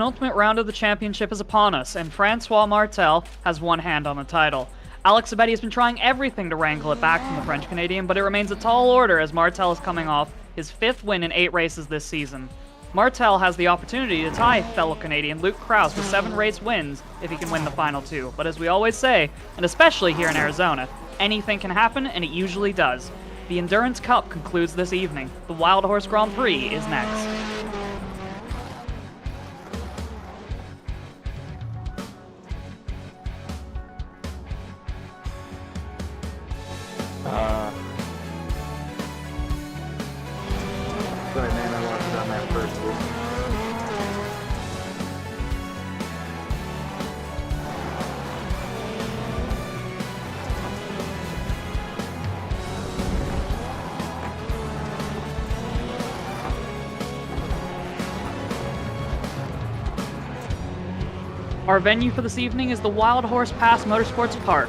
penultimate round of the championship is upon us, and Francois Martel has one hand on the title. Alex Abedi has been trying everything to wrangle it back from the French-Canadian, but it remains a tall order as Martel is coming off his 5th win in 8 races this season. Martel has the opportunity to tie fellow Canadian Luke Kraus with 7 race wins if he can win the final 2. But as we always say, and especially here in Arizona, anything can happen, and it usually does. The Endurance Cup concludes this evening. The Wild Horse Grand Prix is next. Sorry, man, I watched it on that first one. Our venue for this evening is the Wild Horse Pass Motorsports Park.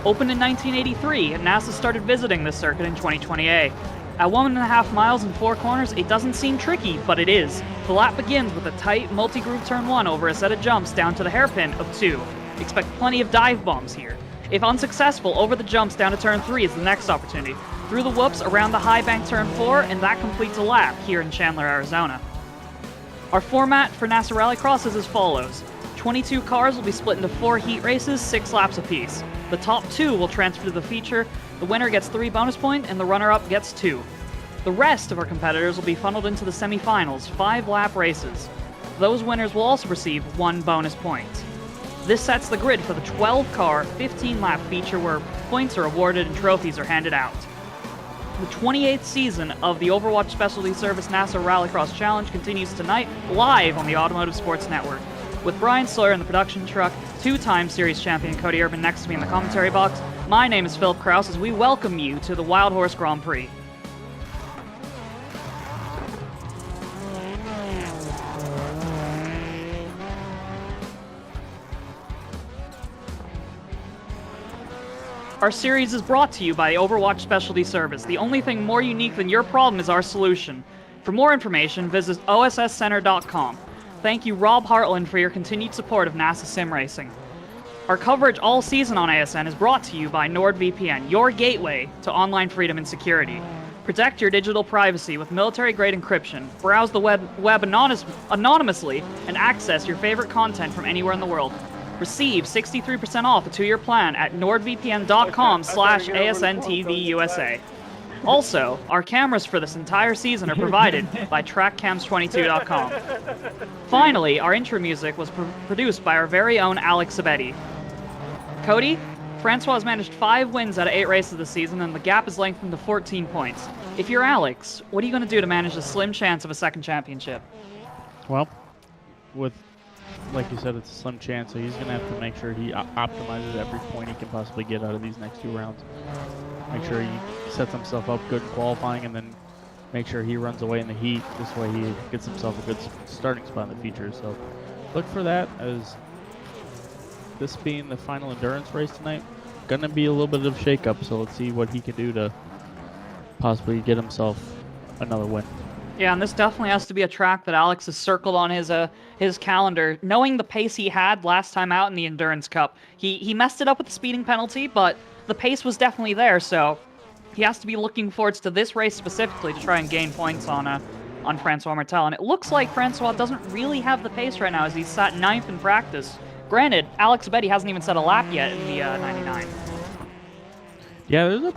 Opened in 1983, and NASA started visiting this circuit in 2020A. At 1.5 miles and 4 corners, it doesn't seem tricky, but it is. The lap begins with a tight, multi-groove turn 1 over a set of jumps down to the hairpin of 2. Expect plenty of dive bombs here. If unsuccessful, over the jumps down to turn 3 is the next opportunity. Through the whoops, around the high bank turn 4, and that completes a lap here in Chandler, Arizona. Our format for NASA Rallycross is as follows. 22 cars will be split into 4 heat races, 6 laps apiece. The top 2 will transfer to the feature, the winner gets 3 bonus points, and the runner-up gets 2. The rest of our competitors will be funneled into the semifinals, 5-lap races. Those winners will also receive 1 bonus point. This sets the grid for the 12-car, 15-lap feature where points are awarded and trophies are handed out. The 28th season of the Overwatch Specialty Service NASA Rallycross Challenge continues tonight, live on the Automotive Sports Network. With Bryan, Sawyer in the production truck, 2-time series champion Cody Erdmann next to me in the commentary box, my name is Philip Kraus as we welcome you to the Wild Horse Grand Prix. Our series is brought to you by the Overwatch Specialty Service. The only thing more unique than your problem is our solution. For more information, visit osscenter.com. Thank you, Rob Hartland, for your continued support of NASA Sim Racing. Our coverage all season on ASN is brought to you by NordVPN, your gateway to online freedom and security. Protect your digital privacy with military-grade encryption, browse the web anonymously, and access your favorite content from anywhere in the world. Receive 63% off a 2-year plan at nordvpn.com/ASNTVUSA. Also, our cameras for this entire season are provided by TrackCams22.com. Finally, our intro music was produced by our very own Alex Abedi. Cody, Francois has managed 5 wins out of 8 races this season, and the gap is lengthened to 14 points. If you're Alex, what are you going to do to manage the slim chance of a second championship? Well, like you said, it's a slim chance, so he's going to have to make sure he optimizes every point he can possibly get out of these next 2 rounds. Make sure he sets himself up good in qualifying, and then make sure he runs away in the heat. This way he gets himself a good starting spot in the feature. So look for that, as this being the final endurance race tonight, gonna be a little bit of shake-up. So let's see what he can do to possibly get himself another win. Yeah, and this definitely has to be a track that Alex has circled on his calendar. Knowing the pace he had last time out in the Endurance Cup, he messed it up with the speeding penalty, but the pace was definitely there, so he has to be looking forward to this race specifically to try and gain points on Francois Martel. And it looks like Francois doesn't really have the pace right now as he's sat 9th in practice. Granted, Alex Abedi hasn't even set a lap yet in the 99. Yeah, there's a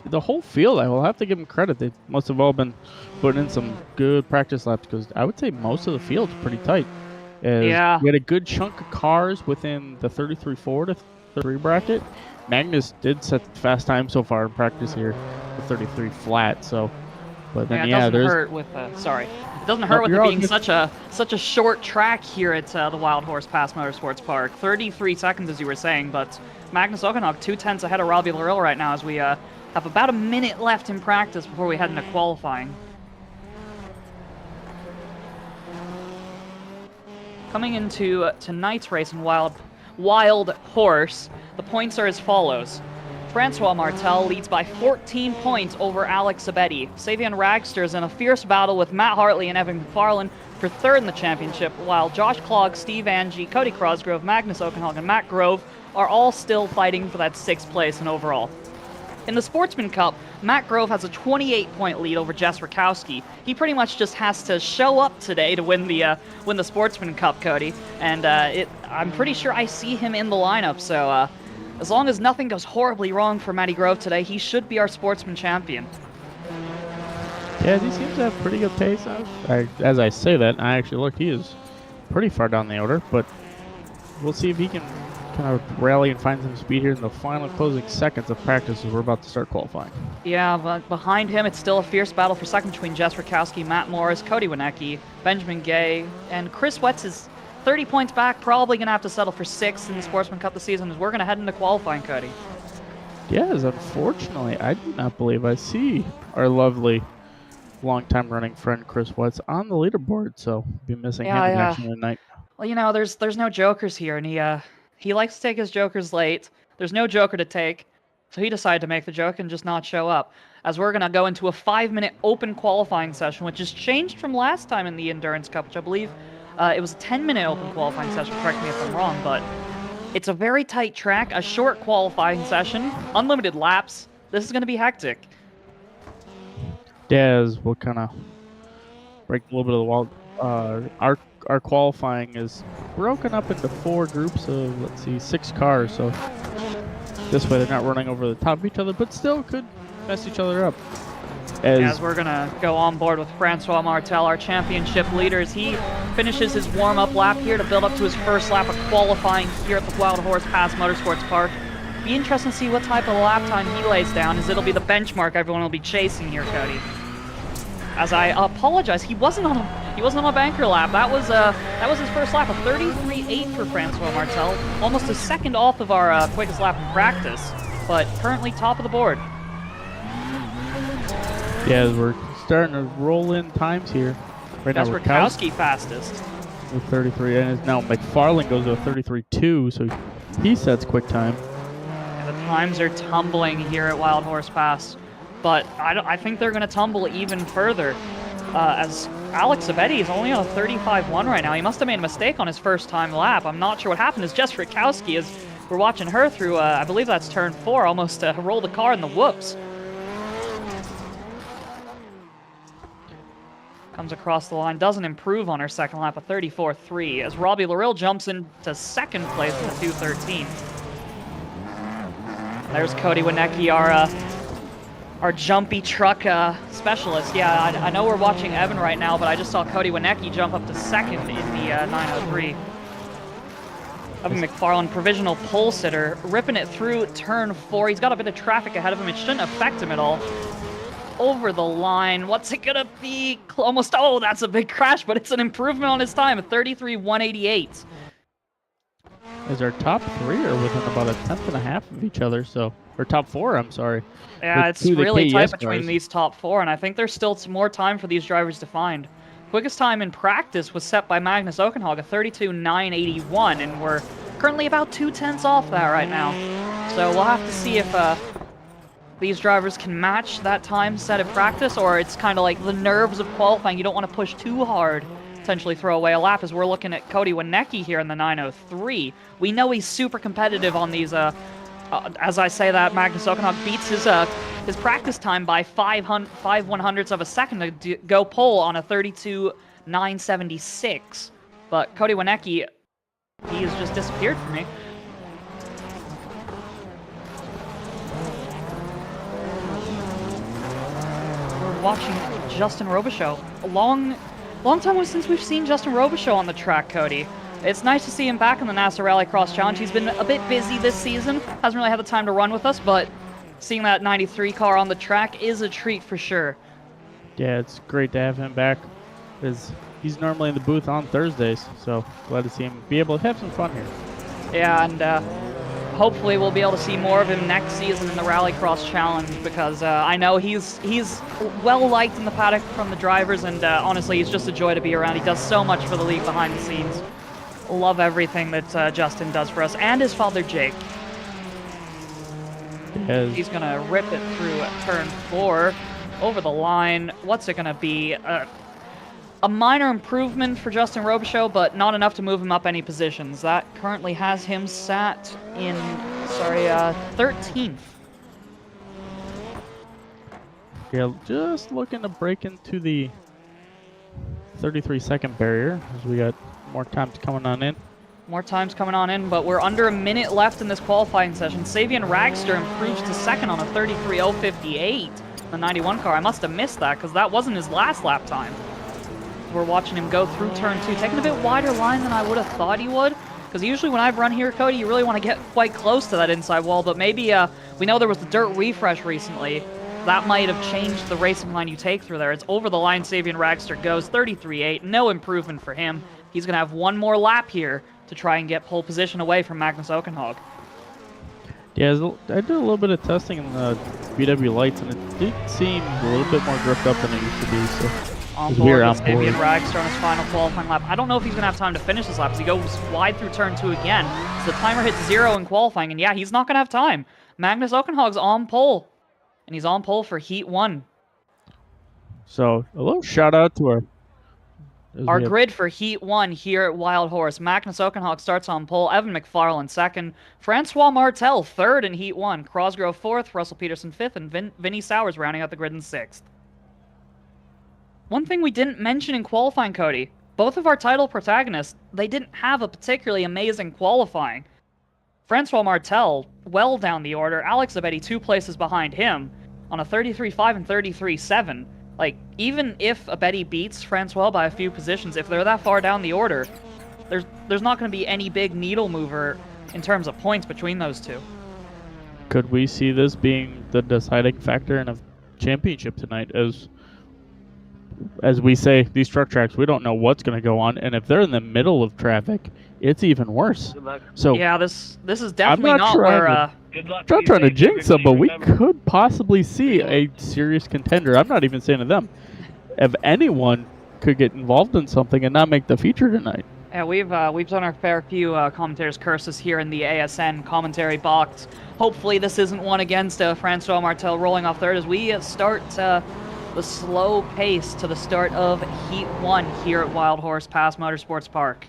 the whole field, I will have to give them credit. They must have all been putting in some good practice laps, because I would say most of the field's pretty tight. Yeah. We had a good chunk of cars within the 33.4 to 33 bracket. Magnus did set fast time so far in practice here with 33 flat, so but then it doesn't hurt with it doesn't hurt with it being such a short track here at the Wild Horse Pass Motorsports Park. 33 seconds, as you were saying, but Magnus Okenhog 2/10 ahead of Robbie Larill right now as we have about a minute left in practice before we head into qualifying. Coming into tonight's race in Wild Horse, the points are as follows. Francois Martel leads by 14 points over Alex Sabetti. Savion Ragster is in a fierce battle with Matt Hartley and Evan McFarlane for third in the championship, while Josh Klog, Steve Angie, Cody Crosgrove, Magnus Okenhog, and Matt Grove are all still fighting for that 6th place in overall. In the Sportsman Cup, Matt Grove has a 28-point lead over Jess Rakowski. He pretty much just has to show up today to win the Sportsman Cup, Cody. And I'm pretty sure I see him in the lineup, so as long as nothing goes horribly wrong for Matty Grove today, he should be our Sportsman champion. Yeah, he seems to have pretty good pace. As I say that, I actually looked. He is pretty far down the order, but we'll see if he can kind of rally and find some speed here in the final closing seconds of practice as we're about to start qualifying. Yeah, but behind him, it's still a fierce battle for second between Jess Rakowski, Matt Morris, Cody Winecki, Benjamin Gay, and Chris Wetz is 30 points back, probably going to have to settle for 6th in the Sportsman Cup this season as we're going to head into qualifying, Cody. Yes, unfortunately, I do not believe I see our lovely long-time running friend Chris Wetz on the leaderboard, so be missing him in action tonight. Well, you know, there's no jokers here, and he likes to take his jokers late. There's no joker to take, so he decided to make the joke and just not show up. As we're going to go into a 5-minute open qualifying session, which has changed from last time in the Endurance Cup, which I believe it was a 10-minute open qualifying session, correct me if I'm wrong, but it's a very tight track, a short qualifying session, unlimited laps. This is going to be hectic. Daz will kind of break a little bit of the wall. Our qualifying is broken up into 4 groups of, let's see, 6 cars, so this way they're not running over the top of each other, but still could mess each other up. As we're going to go on board with Francois Martel, our championship leader, as he finishes his warm-up lap here to build up to his first lap of qualifying here at the Wild Horse Pass Motorsports Park. Be interesting to see what type of lap time he lays down, as it'll be the benchmark everyone will be chasing here, Cody. As I apologize, he wasn't on a banker lap. That was his first lap, a 33.8 for Francois Martel, almost a second off of our quickest lap in practice, but currently top of the board. Yeah, we're starting to roll in times here. Right now, Rakowski fastest with 33, and now McFarlane goes to a 33.2, so he sets quick time. And the times are tumbling here at Wild Horse Pass, but I think they're going to tumble even further. As Alex Sabetti is only on a 35.1 right now. He must have made a mistake on his first time lap. I'm not sure what happened. As Jess Rakowski, as we're watching her through, I believe that's turn 4, almost rolled the car in the whoops. Comes across the line, doesn't improve on her second lap, a 34.3, as Robbie Larill jumps into second place in the 2:13. There's Cody Winecki, our jumpy truck specialist. Yeah, I know we're watching Evan right now, but I just saw Cody Winecki jump up to second in the 903. Evan McFarlane, provisional pole sitter, ripping it through turn 4. He's got a bit of traffic ahead of him. It shouldn't affect him at all. Over the line. What's it gonna be? Almost. Oh, that's a big crash, but it's an improvement on his time, a 33.188. As our top 3 are within about a 10th and a half of each other, so or top 4, I'm sorry. Yeah, it's really tight between these top 4, and I think there's still some more time for these drivers to find. Quickest time in practice was set by Magnus Okenhog, a 32.981, and we're currently about 2/10 off that right now. So we'll have to see if these drivers can match that time set in practice, or it's kind of like the nerves of qualifying. You don't want to push too hard, potentially throw away a lap, as we're looking at Cody Winecki here in the 903. We know he's super competitive on these, as I say that, Magnus Okenhog beats his practice time by 5/100ths of a second to go pole on a 32.976. But Cody Winecki, he has just disappeared from me. Watching Justin Robichaux. A long time since we've seen Justin Robichaux on the track, Cody. It's nice to see him back in the NASA Rallycross Challenge. He's been a bit busy this season, hasn't really had the time to run with us, but seeing that 93 car on the track is a treat for sure. Yeah, it's great to have him back, because he's normally in the booth on Thursdays, so glad to see him be able to have some fun here. Yeah, and hopefully we'll be able to see more of him next season in the Rallycross Challenge, because I know he's well liked in the paddock from the drivers, and honestly, he's just a joy to be around. He does so much for the league behind the scenes. Love everything that Justin does for us, and his father Jake. He's going to rip it through turn 4 over the line. What's it going to be? A minor improvement for Justin Robichaux, but not enough to move him up any positions. That currently has him sat in, 13th. Yeah, just looking to break into the 33-second barrier as we got more times coming on in. More times coming on in, but we're under a minute left in this qualifying session. Savian Ragster improves to second on a 33.058. The 91 car. I must have missed that because that wasn't his last lap time. We're watching him go through turn 2, taking a bit wider line than I would have thought he would. Because usually when I've run here, Cody, you really want to get quite close to that inside wall. But maybe we know there was the dirt refresh recently. That might have changed the racing line you take through there. It's over the line. Savian Ragster goes 33.8. No improvement for him. He's going to have one more lap here to try and get pole position away from Magnus Okenhog. Yeah, I did a little bit of testing in the VW lights, and it did seem a little bit more gripped up than it used to be. So on board with Savian Ragster on his final qualifying lap. I don't know if he's going to have time to finish this lap because he goes wide through turn 2 again. So the timer hits 0 in qualifying, and yeah, he's not going to have time. Magnus Okenhog's on pole, and he's on pole for Heat 1. So a little shout out to our grid for Heat 1 here at Wild Horse. Magnus Okenhog starts on pole, Evan McFarlane second, Francois Martel third in Heat 1, Crosgrove fourth, Russell Peterson fifth, and Vinny Sowers rounding out the grid in sixth. One thing we didn't mention in qualifying, Cody, both of our title protagonists, they didn't have a particularly amazing qualifying. Francois Martel, well down the order, Alex Abedi 2 places behind him on a 33.5 and 33.7. Like, even if Abedi beats Francois by a few positions, if they're that far down the order, there's not going to be any big needle mover in terms of points between those two. Could we see this being the deciding factor in a championship tonight? As we say, these truck tracks, we don't know what's going to go on, and if they're in the middle of traffic, it's even worse. So yeah, this is definitely not where. I'm not trying to jinx them, but we could possibly see a serious contender. I'm not even saying to them. If anyone could get involved in something and not make the feature tonight. Yeah, we've done our fair few commentators' curses here in the ASN commentary box. Hopefully this isn't one against Francois Martel rolling off third as we start the slow pace to the start of Heat 1 here at Wild Horse Pass Motorsports Park.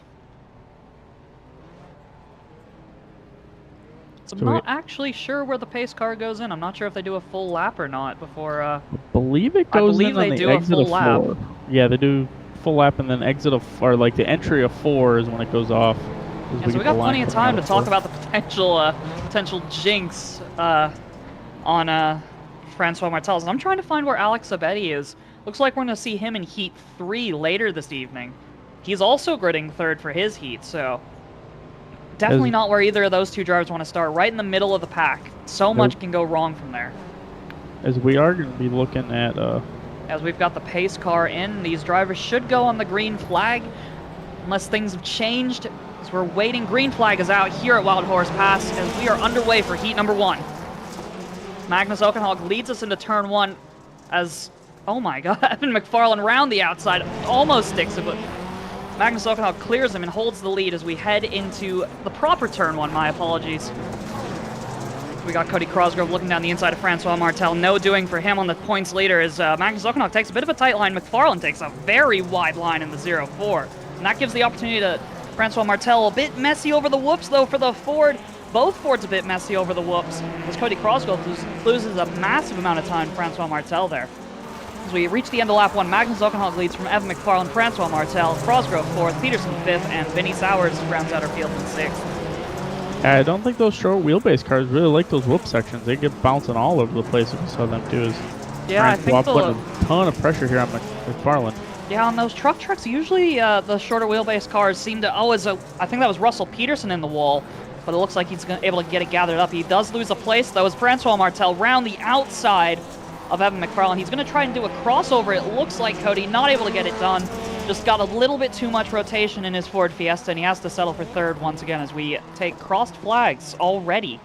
So I'm not actually sure where the pace car goes in. I'm not sure if they do a full lap or not before. I believe it goes in on the exit of 4. Yeah, they do full lap and then exit of, or like the entry of 4 is when it goes off. Yeah, so we got plenty of time to talk about the potential jinx on Francois Martel. I'm trying to find where Alex Abedi is. Looks like we're going to see him in Heat 3 later this evening. He's also gridding third for his heat, so definitely not where either of those two drivers want to start. Right in the middle of the pack. So much can go wrong from there. As we are going to be looking at... As we've got the pace car in, these drivers should go on the green flag, unless things have changed. As we're waiting, green flag is out here at Wild Horse Pass, as we are underway for Heat number 1. Magnus Okenhog leads us into turn 1 as, oh my god, Evan McFarlane around the outside, almost sticks it, but Magnus Okenhog clears him and holds the lead as we head into the proper turn 1, my apologies. We got Cody Crosgrove looking down the inside of Francois Martel. No doing for him on the points leader as Magnus Okenhog takes a bit of a tight line. McFarlane takes a very wide line in the 0-4. And that gives the opportunity to Francois Martel. A bit messy over the whoops, though, for the Ford. Both Fords a bit messy over the whoops as Cody Crosgrove loses a massive amount of time to Francois Martel there. As we reach the end of lap 1, Magnus Okenhog leads from Evan McFarlane, Francois Martel, Crosgrove 4th, Peterson 5th, and Vinny Sowers rounds out our field in 6th. I don't think those short wheelbase cars really like those whoop sections. They get bouncing all over the place if you saw them too. Yeah, I think putting a ton of pressure here on McFarlane. Yeah, on those truck tracks, usually the shorter wheelbase cars seem to always... I think that was Russell Peterson in the wall, but it looks like he's able to get it gathered up. He does lose a place, though, as Francois Martel round the outside of Evan McFarlane. He's going to try and do a crossover, it looks like, Cody. Not able to get it done. Just got a little bit too much rotation in his Ford Fiesta, and he has to settle for third once again as we take crossed flags already.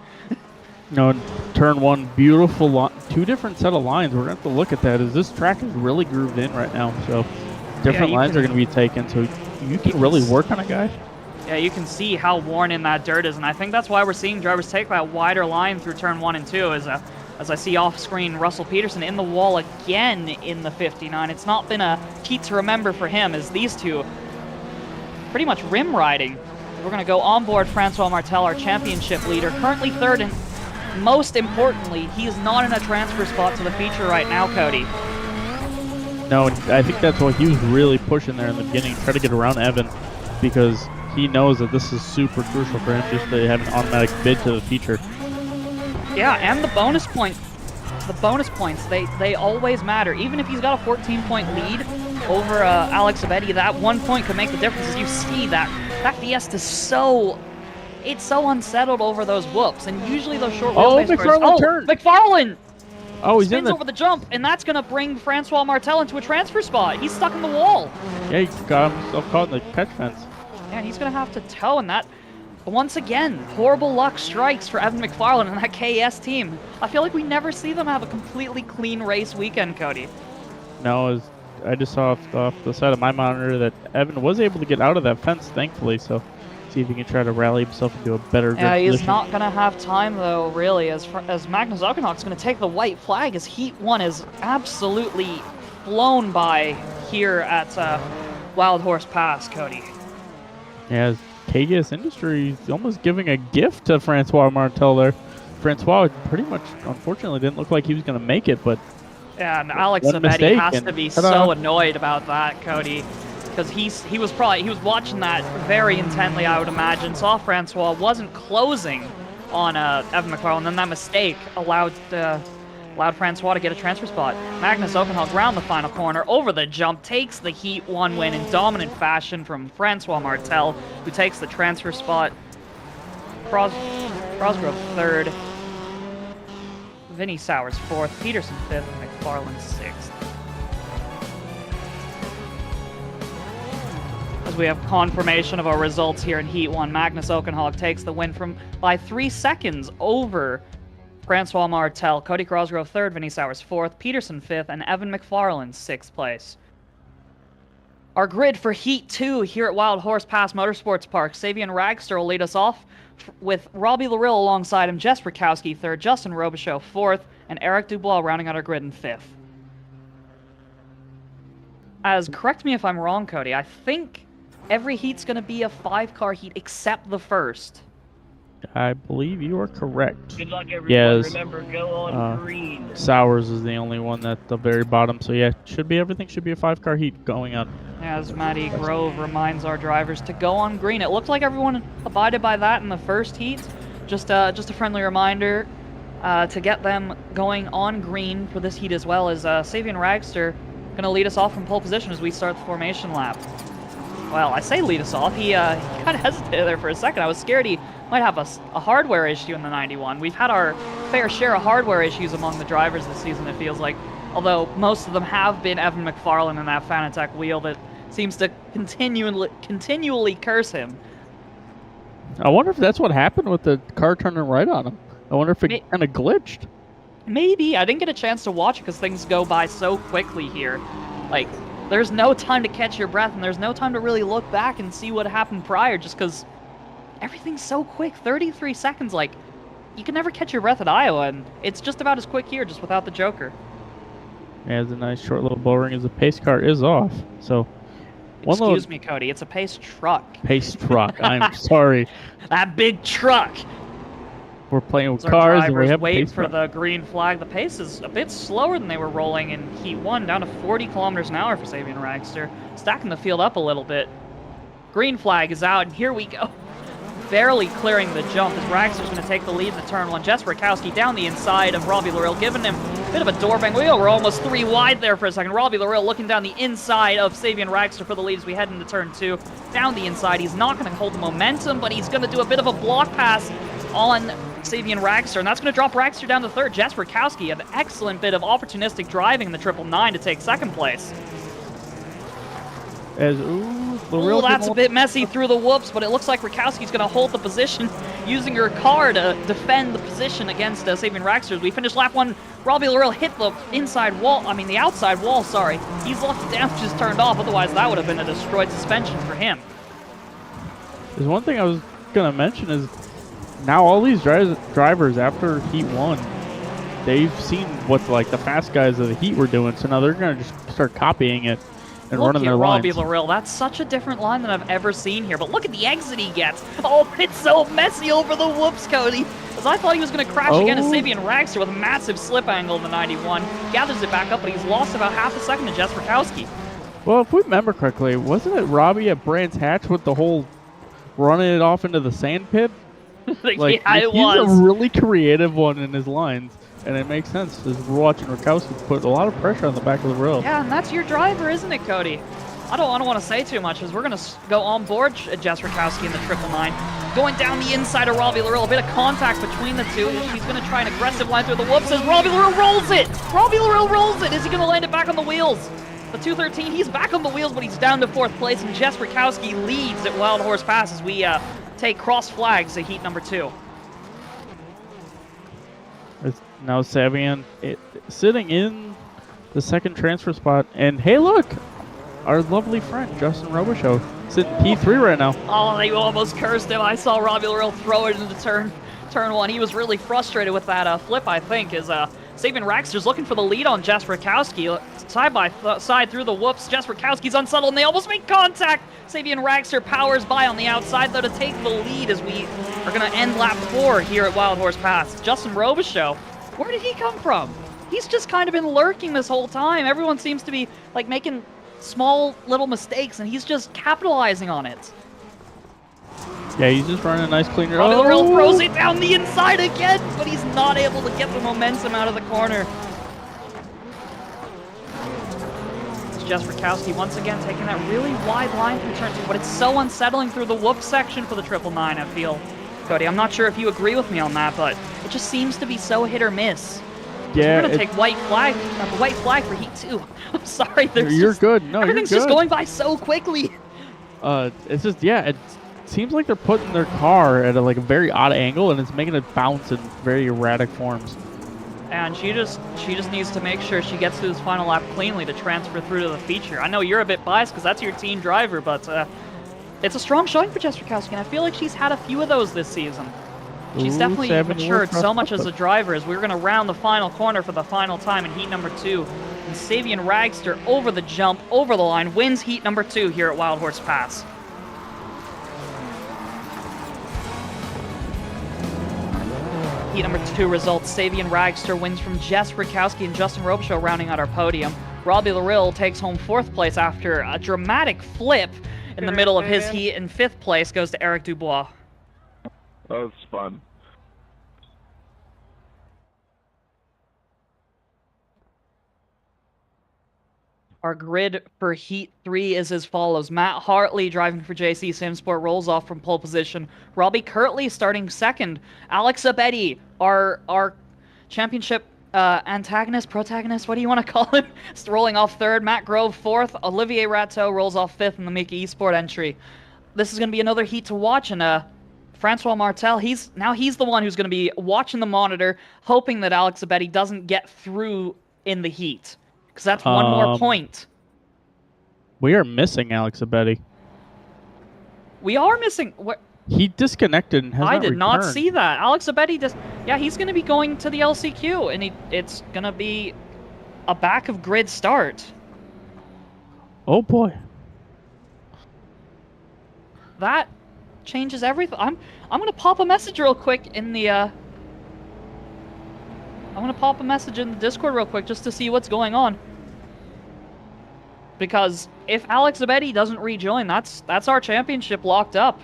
No, turn 1, beautiful, 2 different set of lines. We're going to have to look at that as this track is really grooved in right now. So different lines are going to be taken, so you can really work on a guy. Yeah, you can see how worn in that dirt is, and I think that's why we're seeing drivers take that wider line through turn 1 and 2, as I see off-screen Russell Peterson in the wall again in the 59. It's not been a heat to remember for him, as these two pretty much rim riding. We're going to go on board Francois Martel, our championship leader, currently third, and most importantly, he is not in a transfer spot to the feature right now, Cody. No, I think that's what he was really pushing there in the beginning, try to get around Evan, because he knows that this is super crucial for him just to have an automatic bid to the feature. Yeah, and the bonus points, they always matter. Even if he's got a 14-point lead over Alex Abedi, that 1 point could make the difference. As you see, that Fiesta's so unsettled over those whoops, and usually those short wheelbase cars. McFarlane! Oh, he's spins over the jump, and that's going to bring Francois Martel into a transfer spot. He's stuck in the wall. Yeah, he got himself caught in the catch fence. Yeah, he's going to have to tow, and that, once again, horrible luck strikes for Evan McFarlane and that KS team. I feel like we never see them have a completely clean race weekend, Cody. No, I just saw off the side of my monitor that Evan was able to get out of that fence, thankfully, so see if he can try to rally himself into a better Yeah, he's position. not going to have time, though, really, as Magnus Okenhock's going to take the white flag, as Heat 1 is absolutely flown by here at Wild Horse Pass, Cody. Yeah, KS Industries almost giving a gift to Francois Martel there. Francois pretty much, unfortunately, didn't look like he was going to make it, but yeah, and Alex Abedi has to be so annoyed about that, Cody, because he was watching that very intently, I would imagine. Saw Francois wasn't closing on Evan McFarlane, and then that mistake allowed Francois to get a transfer spot. Magnus Okenhock round the final corner, over the jump, takes the Heat 1 win in dominant fashion from Francois Martel, who takes the transfer spot. Crosgrove third, Vinny Sowers fourth, Peterson fifth, and McFarlane sixth. As we have confirmation of our results here in Heat 1, Magnus Okenhock takes the win by 3 seconds over Francois Martel. Cody Crosgrove third, Vinny Sowers fourth, Peterson fifth, and Evan McFarlane sixth place. Our grid for Heat 2 here at Wild Horse Pass Motorsports Park. Savian Ragster will lead us off with Robbie Larill alongside him, Jess Rakowski third, Justin Robichaux fourth, and Eric Dubois rounding out our grid in fifth. Correct me if I'm wrong, Cody, I think every heat's going to be a 5-car heat except the first. I believe you are correct. Good luck, everyone. Yes. Remember, go on green. Sowers is the only one at the very bottom, so yeah, everything should be a 5-car heat going on. As Matty Grove reminds our drivers to go on green. It looked like everyone abided by that in the first heat. Just a friendly reminder to get them going on green for this heat as well, as Savian Ragster going to lead us off from pole position as we start the formation lap. Well, I say lead us off. He kind of hesitated there for a second. I was scared he might have a hardware issue in the 91. We've had our fair share of hardware issues among the drivers this season, it feels like. Although most of them have been Evan McFarlane and that Fanatec wheel that seems to continually curse him. I wonder if that's what happened with the car turning right on him. I wonder if it kind of glitched. Maybe. I didn't get a chance to watch it because things go by so quickly here. Like, there's no time to catch your breath, and there's no time to really look back and see what happened prior, just because everything's so quick. 33 seconds, like, you can never catch your breath at Iowa, and it's just about as quick here, just without the Joker. Yeah, it's a nice short little bull ring as the pace car is off. So, excuse me, Cody, it's a pace truck. Pace truck, I'm sorry. That big truck! We're playing with cars and we have wait for the green flag. The pace is a bit slower than they were rolling in Heat 1, down to 40 kilometers an hour for Savian Ragster. Stacking the field up a little bit. Green flag is out, and here we go. Barely clearing the jump as Ragster's going to take the lead in the turn 1. Jess Rakowski down the inside of Robbie Larill, giving him a bit of a door bang. We were almost 3 wide there for a second. Robbie Larill looking down the inside of Savian Ragster for the lead as we head into turn 2. Down the inside, he's not going to hold the momentum, but he's going to do a bit of a block pass on Savian Ragster, and that's going to drop Ragster down to third. Jess Rakowski, an excellent bit of opportunistic driving in the 999 to take second place. Ooh, that's a bit messy through the whoops, but it looks like Rakowski's going to hold the position, using her car to defend the position against Savian Ragster. As we finish lap 1, Robbie Larill hit the the outside wall, sorry. He's lucky damage is turned off, otherwise that would have been a destroyed suspension for him. There's one thing I was gonna mention is now all these drivers after Heat 1, they've seen what like the fast guys of the Heat were doing, so now they're gonna just start copying it and running their lines. Robbie Larill, that's such a different line than I've ever seen here. But look at the exit he gets. Oh, it's so messy over the whoops, Cody. Because I thought he was going to crash again as Sabian Ragster with a massive slip angle in the 91. Gathers it back up, but he's lost about half a second to Jess Rakowski. Well, if we remember correctly, wasn't it Robbie at Brand's Hatch with the whole running it off into the sand pit? Like, yeah, it he's was. a really creative one in his lines. And it makes sense as we're watching Rakowski put a lot of pressure on the back of the rail. Yeah, and that's your driver, isn't it, Cody? I don't want to say too much, because we're going to go on board Jess Rakowski in the 999. Going down the inside of Robbie Larill, a bit of contact between the two. She's going to try an aggressive line through the whoops as Robbie Larill rolls it! Robbie Larill rolls it! Is he going to land it back on the wheels? The 213, he's back on the wheels, but he's down to 4th place, and Jess Rakowski leads at Wild Horse Pass as we take cross flags at heat number 2. It's now Savian sitting in the second transfer spot, and hey, look, our lovely friend Justin Robichaux sitting P3 right now. Oh, they almost cursed him. I saw Robbie Larill throw it into turn 1. He was really frustrated with that flip, I think, as Sabian Ragster's looking for the lead on Jess Rakowski. Side by side through the whoops. Jess Rakowski's unsettled, and they almost make contact. Sabian Ragster powers by on the outside, though, to take the lead as we are going to end lap 4 here at Wild Horse Pass. Justin Robichaux, where did he come from? He's just kind of been lurking this whole time. Everyone seems to be like making small little mistakes, and he's just capitalizing on it. Yeah, he's just running a nice clean. Robbie Larill throws it down the inside again, but he's not able to get the momentum out of the corner. It's Jess Rakowski once again taking that really wide line through turn 2, but it's so unsettling through the whoop section for the 999, I feel. Cody, I'm not sure if you agree with me on that, but it just seems to be so hit or miss. Yeah, so we're gonna take white flag for heat 2. I'm sorry, you're good. No, everything's you're just good. going by so quickly. It's just it seems like they're putting their car at a very odd angle, and it's making it bounce in very erratic forms. And she just needs to make sure she gets through this final lap cleanly to transfer through to the feature. I know you're a bit biased because that's your team driver, but it's a strong showing for Jess Rakowski, and I feel like she's had a few of those this season. She's definitely matured so much as a driver as we're going to round the final corner for the final time in heat number 2. And Sabian Ragster over the jump, over the line, wins heat number 2 here at Wild Horse Pass. Heat number 2 results, Sabian Ragster wins from Jess Rakowski and Justin Robichaux rounding out our podium. Robbie Larill takes home 4th place after a dramatic flip in the middle of his heat, and 5th place goes to Eric Dubois. That was fun. Our grid for Heat 3 is as follows. Matt Hartley, driving for JC Simsport, rolls off from pole position. Robbie Kirtley starting 2nd. Alex Abedi, our championship protagonist, what do you want to call him? Rolling off 3rd. Matt Grove 4th. Olivier Rateau rolls off 5th in the Mickey Esport entry. This is going to be another heat to watch, and Francois Martel, he's the one who's going to be watching the monitor, hoping that Alex Abedi doesn't get through in the heat. Because that's one more point. We are missing Alex Abedi. We are missing... He disconnected and has not returned. I did not see that. Alex Abedi he's going to be going to the LCQ, and it's going to be a back of grid start. Oh boy. That changes everything. I'm going to pop a message real quick in the I'm going to pop a message in the Discord real quick just to see what's going on. Because if Alex Abedi doesn't rejoin, that's our championship locked up.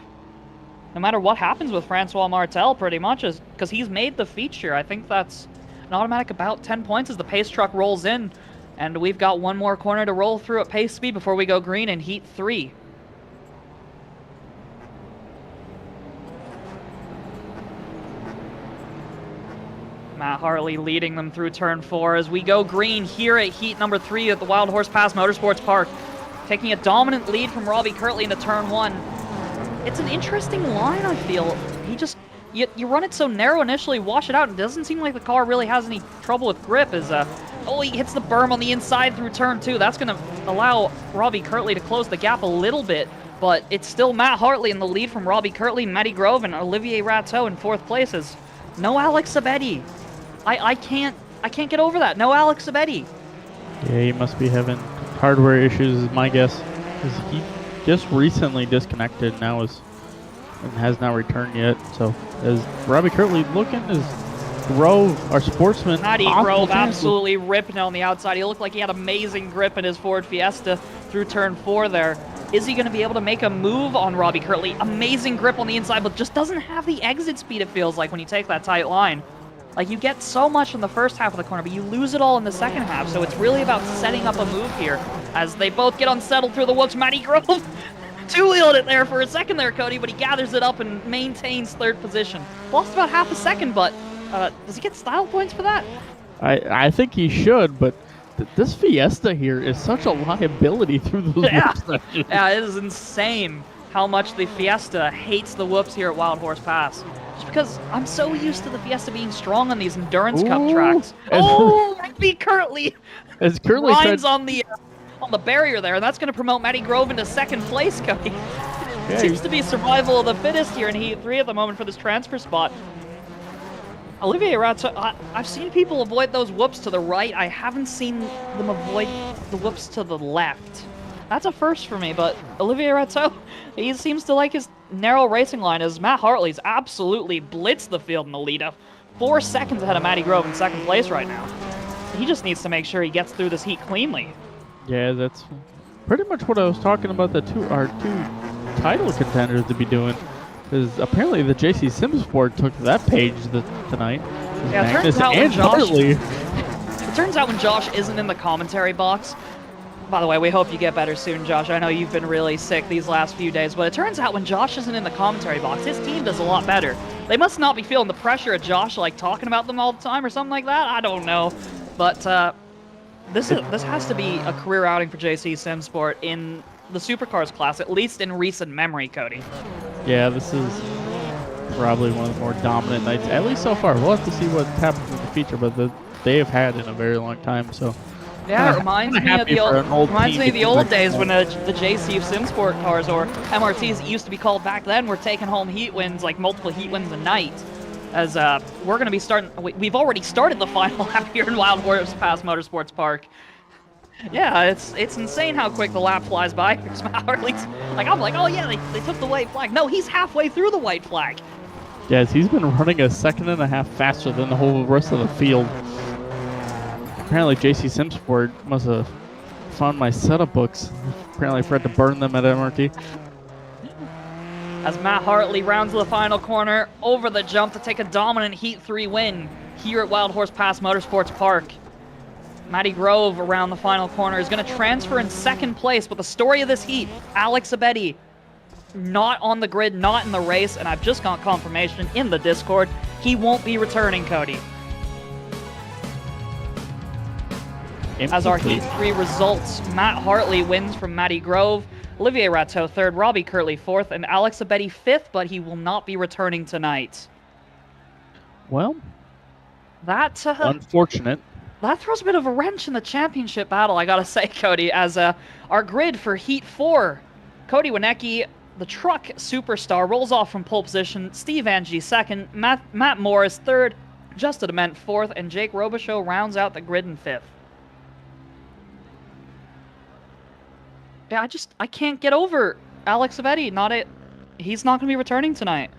No matter what happens with Francois Martel, pretty much, because he's made the feature. I think that's an automatic about 10 points as the pace truck rolls in. And we've got one more corner to roll through at pace speed before we go green in Heat 3. Matt Hartley leading them through turn 4 as we go green here at heat number 3 at the Wild Horse Pass Motorsports Park. Taking a dominant lead from Robbie Kirtley into turn 1. It's an interesting line, I feel. You run it so narrow initially, wash it out, and it doesn't seem like the car really has any trouble with grip as he hits the berm on the inside through turn 2. That's going to allow Robbie Kirtley to close the gap a little bit but it's still Matt Hartley in the lead from Robbie Kirtley, Matty Grove, and Olivier Rateau in 4th places. No Alex Sabetti. I can't get over that. No Alex Sabetti. Yeah, he must be having hardware issues, is my guess. 'Cause he just recently disconnected now and has not returned yet. So, is Robbie Kirtley looking? Is Grove, our sportsman, Matty Grove absolutely ripping on the outside. He looked like he had amazing grip in his Ford Fiesta through turn 4 there. Is he going to be able to make a move on Robbie Kirtley? Amazing grip on the inside, but just doesn't have the exit speed, it feels like, when you take that tight line. Like, you get so much in the first half of the corner, but you lose it all in the second half, so it's really about setting up a move here. As they both get unsettled through the whoops, Matty Grove two-wheeled it there for a second there, Cody, but he gathers it up and maintains 3rd position. Lost about half a second, but does he get style points for that? I think he should, but this Fiesta here is such a liability through those whoops sections. Yeah, it is insane how much the Fiesta hates the whoops here at Wild Horse Pass. Just because I'm so used to the Fiesta being strong on these Endurance Cup tracks. Oh, Robbie Kirtley! As Kirtley Ryan's on the barrier there, and that's going to promote Matty Grove into 2nd place, Cody. Yeah, Seems to be survival of the fittest here in Heat 3 at the moment for this transfer spot. Olivier Rateau, I've seen people avoid those whoops to the right. I haven't seen them avoid the whoops to the left. That's a first for me, but Olivier Rateau, he seems to like his narrow racing line as Matt Hartley's absolutely blitzed the field in the lead up. 4 seconds ahead of Matty Grove in 2nd place right now. He just needs to make sure he gets through this heat cleanly. Yeah, that's pretty much what I was talking about. Our two title contenders to be doing, because apparently the JC Sims board took that page tonight. Yeah, Magnus and Hartley. It turns out when Josh isn't in the commentary box. By the way, we hope you get better soon, Josh. I know you've been really sick these last few days, but it turns out when Josh isn't in the commentary box, his team does a lot better. They must not be feeling the pressure of Josh, like, talking about them all the time or something like that. I don't know. But this has to be a career outing for JC Simsport in the Supercars class, at least in recent memory, Cody. Yeah, this is probably one of the more dominant nights, at least so far. We'll have to see what happens in the feature, but they have had in a very long time, so... Yeah, it reminds me of the old days when the JC Simsport cars, or MRTs that used to be called back then, were taking home heat wins, like multiple heat wins a night. As we're going to be starting, we've already started the final lap here in Wild Horse Pass Motorsports Park. Yeah, it's insane how quick the lap flies by. I'm like, oh yeah, they took the white flag. No, he's halfway through the white flag. Yes, he's been running a 1.5 seconds faster than the whole rest of the field. Apparently JC Simsport must have found my setup books. Apparently I forgot to burn them at MRT. As Matt Hartley rounds the final corner over the jump to take a dominant Heat 3 win here at Wild Horse Pass Motorsports Park. Matty Grove around the final corner is going to transfer in 2nd place, but the story of this heat, Alex Abedi, not on the grid, not in the race, and I've just got confirmation in the Discord, he won't be returning, Cody. As our Heat 3 results, Matt Hartley wins from Matty Grove, Olivier Rateau 3rd, Robbie Kirtley 4th, and Alex Abedi 5th, but he will not be returning tonight. Well, that unfortunate. That throws a bit of a wrench in the championship battle, I gotta say, Cody, as our grid for Heat 4, Cody Wienecki, the truck superstar, rolls off from pole position, Steve Angie 2nd, Matt Morris 3rd, Justin Ament 4th, and Jake Robichaux rounds out the grid in 5th. Yeah, I can't get over Alex Abedi. He's not going to be returning tonight.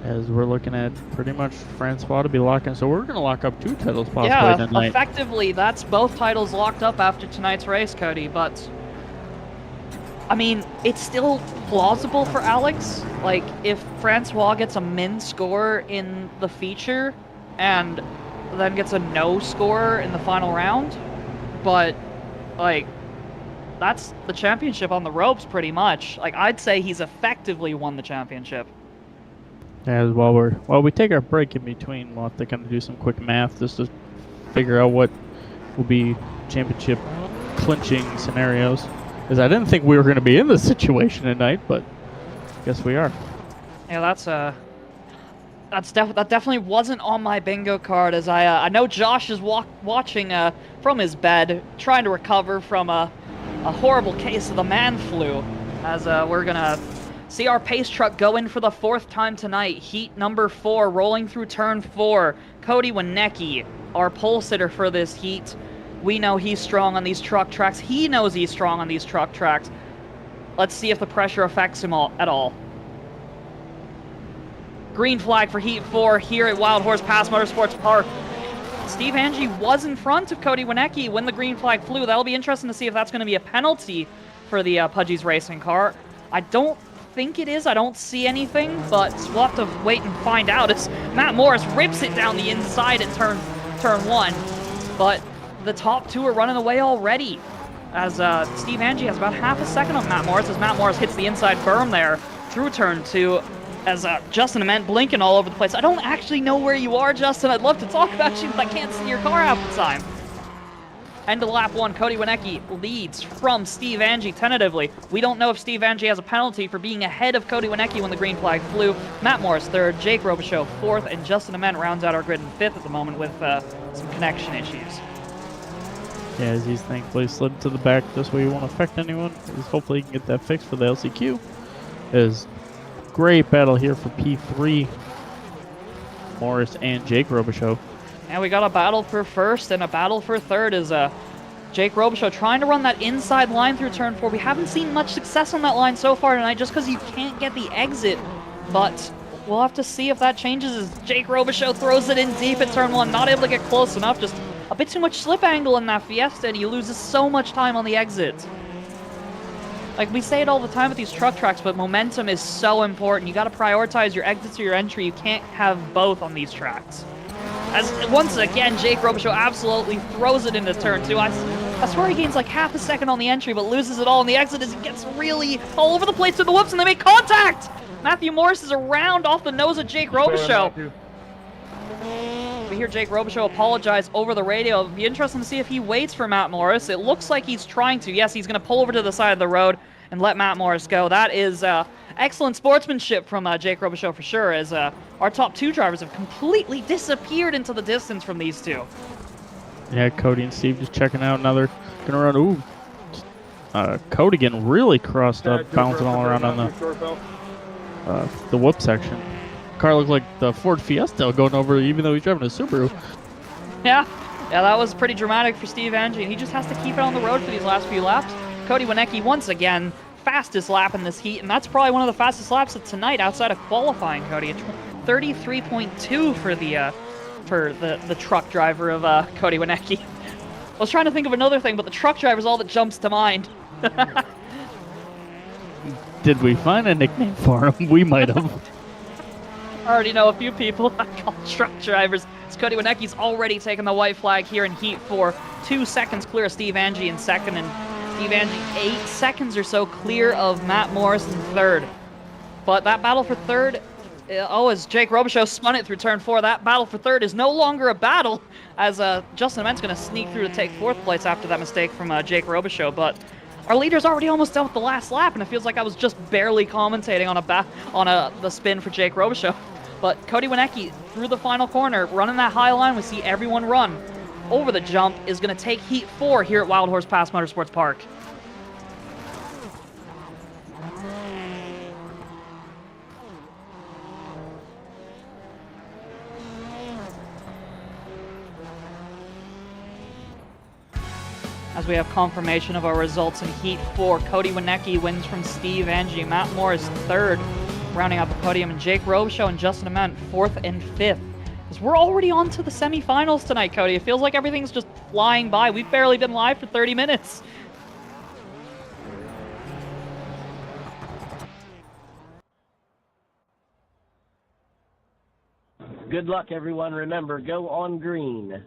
As we're looking at pretty much Francois to be locking, so we're going to lock up 2 titles possibly tonight. Yeah, effectively, that's both titles locked up after tonight's race, Cody, but... I mean, it's still plausible for Alex. Like, if Francois gets a min score in the feature, and then gets a no score in the final round... But, like, that's the championship on the ropes, pretty much. Like, I'd say he's effectively won the championship. As while we take our break in between, we'll have to kind of do some quick math just to figure out what will be championship clinching scenarios. Because I didn't think we were going to be in this situation tonight, but I guess we are. Yeah, that definitely wasn't on my bingo card, as I know Josh is watching from his bed, trying to recover from a a horrible case of the man flu, as we're gonna see our pace truck go in for the 4th time tonight. Heat number 4, rolling through turn 4. Cody Winecki, our pole sitter for this heat. We know he's strong on these truck tracks. He knows he's strong on these truck tracks. Let's see if the pressure affects him at all. Green flag for Heat 4 here at Wild Horse Pass Motorsports Park. Steve Angie was in front of Cody Winecki when the green flag flew. That'll be interesting to see if that's going to be a penalty for the Pudgy's racing car. I don't think it is. I don't see anything, but we'll have to wait and find out as Matt Morris rips it down the inside at turn 1. But the top 2 are running away already, as Steve Angie has about half a second on Matt Morris, as Matt Morris hits the inside berm there through turn 2, as Justin Ament blinking all over the place. I don't actually know where you are, Justin. I'd love to talk about you, but I can't see your car half the time. End of lap 1, Cody Winecki leads from Steve Angie tentatively. We don't know if Steve Angie has a penalty for being ahead of Cody Winecki when the green flag flew. Matt Morris 3rd, Jake Robichaux 4th, and Justin Ament rounds out our grid in 5th at the moment with some connection issues. Yeah, as he's thankfully slid to the back, this way he won't affect anyone. Hopefully he can get that fixed for the LCQ. Is great battle here for P3. Morris and Jake Robichaux. And we got a battle for 1st and a battle for 3rd as Jake Robichaux trying to run that inside line through turn 4. We haven't seen much success on that line so far tonight just because you can't get the exit. But we'll have to see if that changes as Jake Robichaux throws it in deep at turn 1. Not able to get close enough. Just a bit too much slip angle in that Fiesta, and he loses so much time on the exit. Like, we say it all the time with these truck tracks, but momentum is so important. You got to prioritize your exits or your entry. You can't have both on these tracks. As once again, Jake Robichaux absolutely throws it into turn 2. I swear he gains like half a second on the entry, but loses it all on the exit as he gets really all over the place to the whoops, and they make contact! Matthew Morris is around off the nose of Jake Robichaux. We hear Jake Robichaux apologize over the radio. It'll be interesting to see if he waits for Matt Morris. It looks like he's trying to. Yes, he's going to pull over to the side of the road and let Matt Morris go. That is excellent sportsmanship from Jake Robichaux for sure, as our top 2 drivers have completely disappeared into the distance from these 2. Yeah, Cody and Steve just checking out. Now they're going to run. Ooh. Cody getting really crossed up, bouncing all around on the whoop section. Car looked like the Ford Fiesta going over, even though he's driving a Subaru. Yeah, that was pretty dramatic for Steve Angie, and he just has to keep it on the road for these last few laps. Cody Winecki, once again, fastest lap in this heat, and that's probably one of the fastest laps of tonight outside of qualifying, Cody. 33.2 for the truck driver of Cody Winecki. I was trying to think of another thing, but the truck driver is all that jumps to mind. Did we find a nickname for him? We might have. I already know a few people that call truck drivers. It's Cody Winecki's already taken the white flag here in Heat 4. 2 seconds clear of Steve Angie in 2nd, and Steve Angie 8 seconds or so clear of Matt Morris in 3rd. But that battle for 3rd, as Jake Robichaux spun it through turn 4, that battle for 3rd is no longer a battle, as Justin Ament's going to sneak through to take 4th place after that mistake from Jake Robichaux. But our leader's already almost done with the last lap, and it feels like I was just barely commentating on the spin for Jake Robichaux. But Cody Winecki through the final corner, running that high line. We see everyone run over the jump, is going to take Heat 4 here at Wild Horse Pass Motorsports Park. As we have confirmation of our results in Heat 4, Cody Winecki wins from Steve Angie, Matt Morris 3rd, rounding out the podium, and Jake Robichaux and Justin Ament 4th and 5th. As we're already on to the semifinals tonight, Cody. It feels like everything's just flying by. We've barely been live for 30 minutes. Good luck, everyone. Remember, go on green.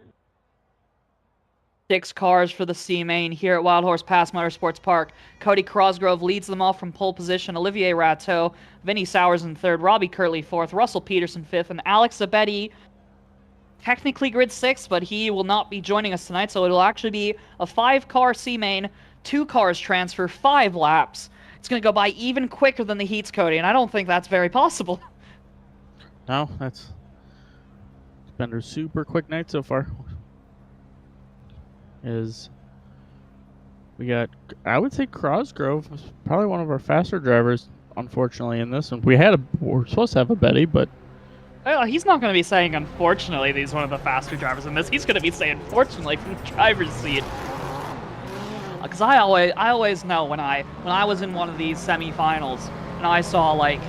6 cars for the C-Main here at Wild Horse Pass Motorsports Park. Cody Crosgrove leads them off from pole position. Olivier Rateau, Vinny Sowers in 3rd, Robbie Kirtley 4th, Russell Peterson 5th, and Alex Zabetti, technically grid 6th, but he will not be joining us tonight, so it'll actually be a 5-car C-Main, 2 cars transfer, 5 laps. It's going to go by even quicker than the heats, Cody, and I don't think that's very possible. No, it's been a super quick night so far. Is We got, I would say Kraus was probably one of our faster drivers, unfortunately, in this one. We're supposed to have a Betty, but Well, he's not going to be saying, unfortunately, that he's one of the faster drivers in this. He's going to be saying, fortunately, from the driver's seat. Because I always know when I was in one of these semifinals and I saw like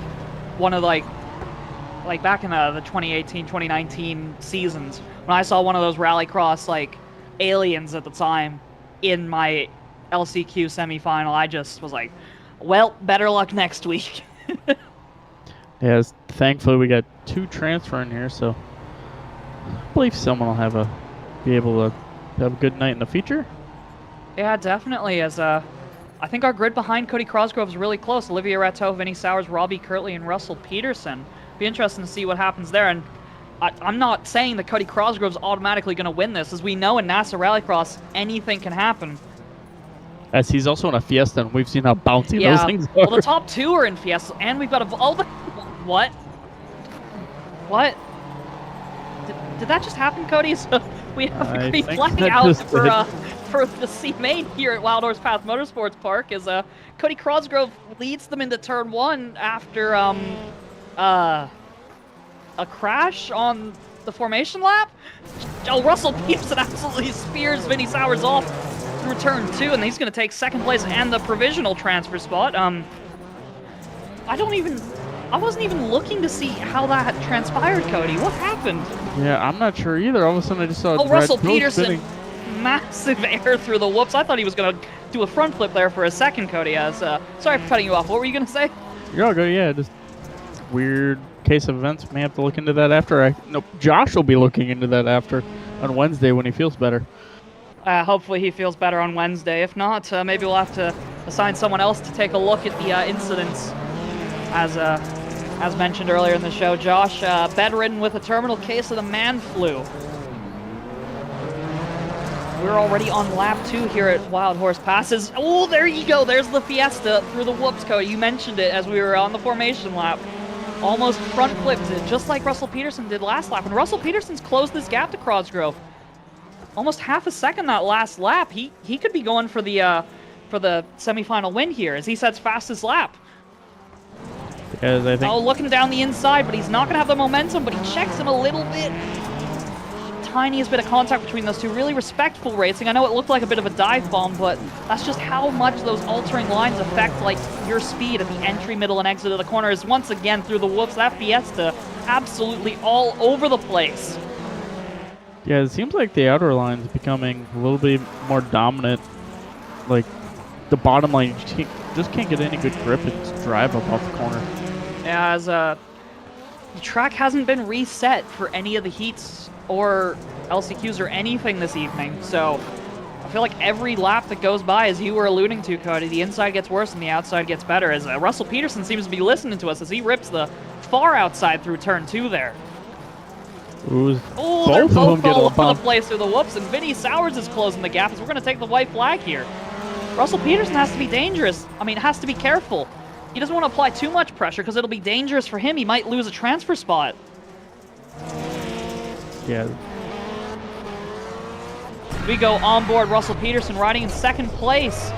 one of like back in the 2018, 2019 seasons, when I saw one of those Rallycross like aliens at the time in my LCQ semifinal, I just was like, well, better luck next week. yes, thankfully we got 2 transfer in here, so I believe someone will be able to have a good night in the feature. Yeah, definitely. As I think our grid behind Cody Crosgrove is really close. Olivia Rateau, Vinny Sowers, Robbie Kirtley, and Russell Peterson. Be interesting to see what happens there. And I'm not saying that Cody Crosgrove's automatically going to win this. As we know in NASA Rallycross, anything can happen. As he's also in a Fiesta, and we've seen how bouncy those things are. Well, the top 2 are in Fiesta, and we've got a... Oh, what? What? Did that just happen, Cody? So we have a green flag out for the C main here at Wild Horse Path Motorsports Park as Cody Crosgrove leads them into turn 1 after a crash on the formation lap. Oh, Russell Peterson absolutely spears Vinny Sowers off through turn 2, and he's going to take 2nd place and the provisional transfer spot. I wasn't even looking to see how that had transpired, Cody. What happened? Yeah, I'm not sure either. All of a sudden I just saw Russell Peterson, massive air through the whoops. I thought he was going to do a front flip there for a second, Cody. Sorry for cutting you off. What were you going to say? You're all good, yeah. Just weird case of events. May have to look into that after. Josh will be looking into that after on Wednesday when he feels better. Hopefully he feels better on Wednesday. If not, maybe we'll have to assign someone else to take a look at the incidents. As mentioned earlier in the show, Josh, bedridden with a terminal case of the man flu. We're already on lap 2 here at Wild Horse Passes. Oh, there you go. There's the Fiesta through the whoops, Cody. You mentioned it as we were on the formation lap. Almost front flipped it, just like Russell Peterson did last lap. And Russell Peterson's closed this gap to Crosgrove. Almost half a second that last lap. He could be going for the semifinal win here as he sets fastest lap. As I think. Oh, looking down the inside, but he's not going to have the momentum, but he checks him a little bit. Tiniest bit of contact between those two. Really respectful racing. I know it looked like a bit of a dive bomb, but that's just how much those altering lines affect like your speed at the entry, middle, and exit of the corner. Is once again through the whoops. That Fiesta absolutely all over the place. Yeah, it seems like the outer line is becoming a little bit more dominant. Like the bottom line, you just can't get any good grip and just drive up off the corner. Yeah, as the track hasn't been reset for any of the heats or LCQs or anything this evening, so I feel like every lap that goes by, as you were alluding to, Cody, the inside gets worse and the outside gets better, as Russell Peterson seems to be listening to us as he rips the far outside through turn 2 there. Ooh, oh, they're both all over the place through the whoops, and Vinny Sowers is closing the gap as we're going to take the white flag here. Russell Peterson has to be dangerous. I mean, has to be careful. He doesn't want to apply too much pressure because it'll be dangerous for him. He might lose a transfer spot. Yeah. We go on board Russell Peterson riding in 2nd place.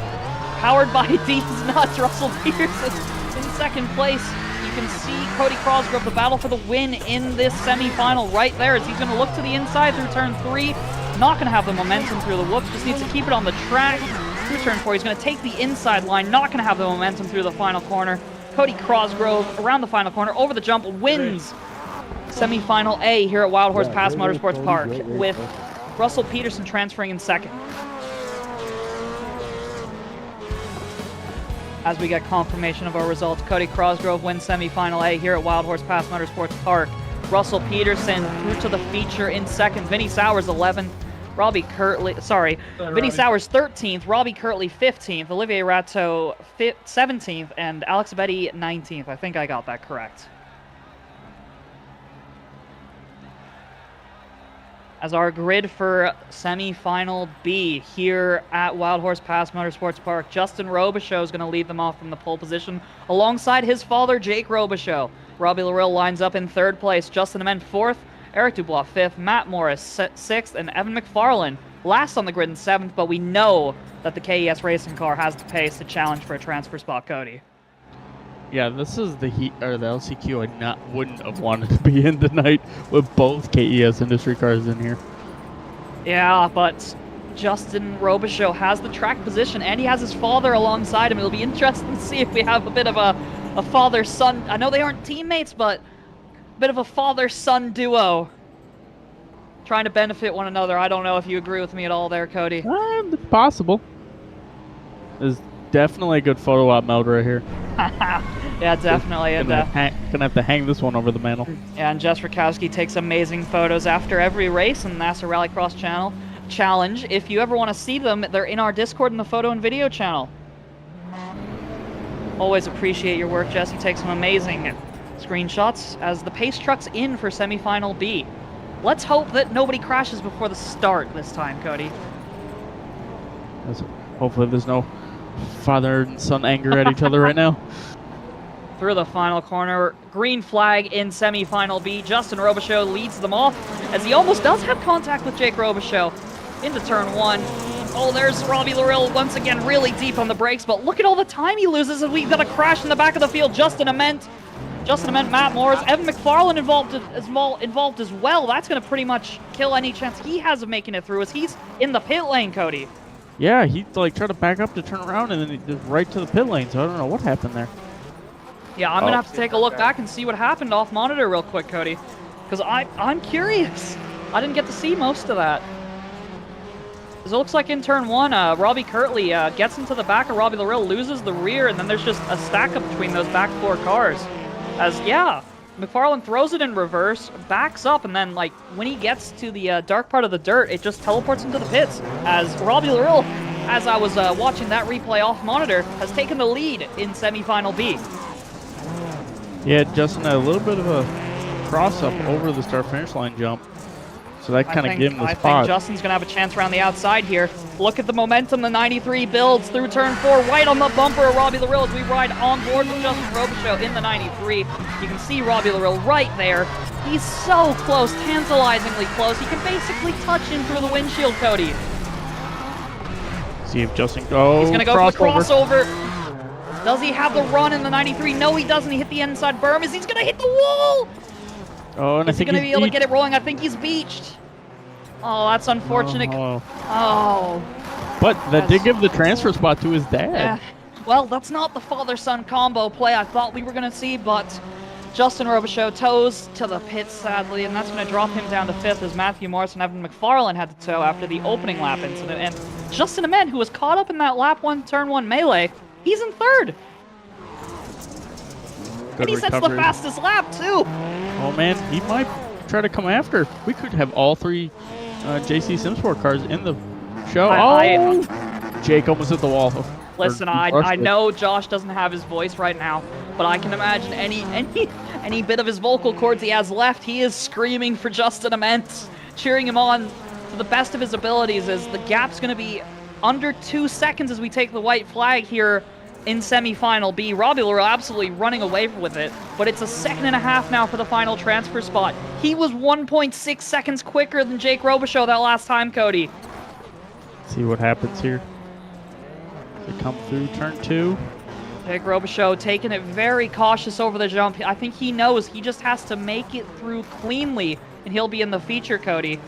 Powered by D's Nuts, Russell Peterson in 2nd place. You can see Cody Crosgrove, the battle for the win in this semifinal right there as he's going to look to the inside through turn 3. Not going to have the momentum through the whoops, just needs to keep it on the track. Through turn 4, he's going to take the inside line, not going to have the momentum through the final corner. Cody Crosgrove around the final corner, over the jump, wins semifinal A here at Wild Horse Pass Motorsports Park with Russell Peterson transferring in 2nd. As we get confirmation of our results, Cody Crosgrove wins semifinal A here at Wild Horse Pass Motorsports Park. Russell Peterson through to the feature in 2nd. Vinny Sowers 11th. Vinny Sowers 13th, Robbie Kirtley 15th, Olivier Rateau 17th, and Alex Betty 19th. I think I got that correct. As our grid for semi-final B here at Wild Horse Pass Motorsports Park, Justin Robichaux is going to lead them off from the pole position alongside his father, Jake Robichaux. Robbie Larill lines up in 3rd place, Justin Ament 4th, Eric Dubois 5th, Matt Morris 6th, and Evan McFarlane last on the grid in 7th, but we know that the KES racing car has the pace to challenge for a transfer spot, Cody. Yeah, this is the heat or the LCQ wouldn't have wanted to be in tonight with both KES industry cars in here. Yeah, but Justin Robichaux has the track position, and he has his father alongside him. It'll be interesting to see if we have a bit of a father-son. I know they aren't teammates, but a bit of a father-son duo trying to benefit one another. I don't know if you agree with me at all there, Cody. Possible. There's definitely a good photo op mode right here. Yeah, definitely. Gonna have to hang this one over the mantle. Yeah, and Jess Rakowski takes amazing photos after every race in the NASA Rallycross challenge. If you ever want to see them, they're in our Discord in the photo and video channel. Always appreciate your work, Jess. You take some amazing screenshots as the pace truck's in for semifinal B. Let's hope that nobody crashes before the start this time, Cody. Hopefully there's no father and son anger at each other right now. Through the final corner, green flag in semifinal B. Justin Robichaux leads them off as he almost does have contact with Jake Robichaux into turn 1. Oh, there's Robbie Larill once again really deep on the brakes, but look at all the time he loses as we've got a crash in the back of the field. Justin Ament, Matt Morris, Evan McFarlane involved as well. That's going to pretty much kill any chance he has of making it through as he's in the pit lane, Cody. Yeah, he tried to back up to turn around and then he just right to the pit lane, so I don't know what happened there. Yeah, I'm going to have to take a look back and see what happened off monitor real quick, Cody, because I'm curious. I didn't get to see most of that. It looks like in turn 1, Robbie Kirtley gets into the back of Robbie Larill, loses the rear, and then there's just a stack up between those back 4 cars. As, yeah, McFarlane throws it in reverse, backs up, and then, like, when he gets to the dark part of the dirt, it just teleports into the pits. As Robbie Larill, as I was watching that replay off monitor, has taken the lead in semifinal B. Yeah, Justin had a little bit of a cross-up over the start-finish line jump. So that kind of gave him the spot. I think Justin's going to have a chance around the outside here. Look at the momentum the 93 builds through turn 4, right on the bumper of Robbie Larill as we ride on board with Justin Robichaux in the 93. You can see Robbie Larill right there. He's so close, tantalizingly close. He can basically touch him through the windshield, Cody. See if Justin goes. He's going to go for the crossover. Does he have the run in the 93? No, he doesn't. He hit the inside berm. He's going to hit the wall. Oh, and I think he's going to be able to get it rolling. I think he's beached. Oh, that's unfortunate. Oh. But that did give the transfer spot to his dad. Well, that's not the father-son combo play I thought we were going to see, but Justin Robichaux tows to the pit, sadly, and that's going to drop him down to 5th as Matthew Morris and Evan McFarlane had to tow after the opening lap incident. And Justin Ament, who was caught up in that lap 1, turn 1 melee, he's in 3rd. And he sets the fastest lap, too. Oh, man, he might try to come after. We could have all 3 JC Simsport cars in the show. Jake almost hit the wall. Listen, I know Josh doesn't have his voice right now, but I can imagine any bit of his vocal cords he has left, he is screaming for Justin Ament, cheering him on to the best of his abilities as the gap's going to be under 2 seconds as we take the white flag here in semifinal B. Robbie Larill absolutely running away with it, but it's a 1.5 seconds now for the final transfer spot. He was 1.6 seconds quicker than Jake Robichaux that last time, Cody. See what happens here. They come through turn 2. Jake Robichaux taking it very cautious over the jump. I think he knows he just has to make it through cleanly, and he'll be in the feature, Cody.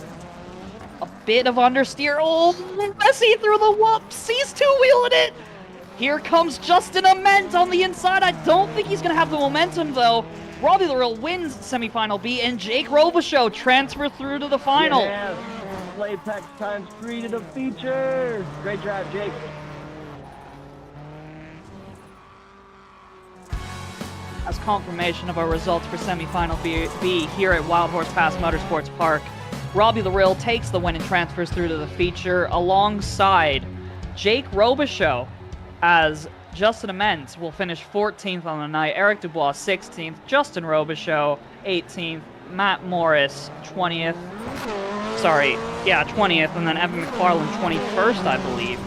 A bit of understeer. Oh, messy through the whoops. He's two-wheeling it. Here comes Justin Ament on the inside. I don't think he's going to have the momentum, though. Robbie Larill wins semifinal B, and Jake Robichaux transfers through to the final. Yeah, Playpack ×3 to the feature. Great drive, Jake. As confirmation of our results for semifinal B here at Wild Horse Pass Motorsports Park, Robbie Larill takes the win and transfers through to the feature alongside Jake Robichaux, as Justin Ament will finish 14th on the night, Eric Dubois 16th, Justin Robichaux 18th, Matt Morris 20th, 20th, and then Evan McFarlane 21st, I believe.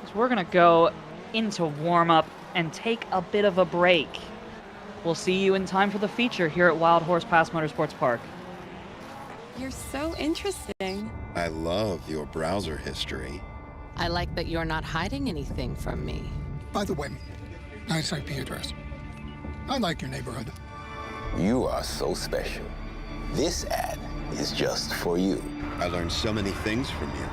So we're going to go into warm-up and take a bit of a break. We'll see you in time for the feature here at Wild Horse Pass Motorsports Park. You're so interesting. I love your browser history. I like that you're not hiding anything from me. By the way, nice IP address. I like your neighborhood. You are so special. This ad is just for you. I learned so many things from you.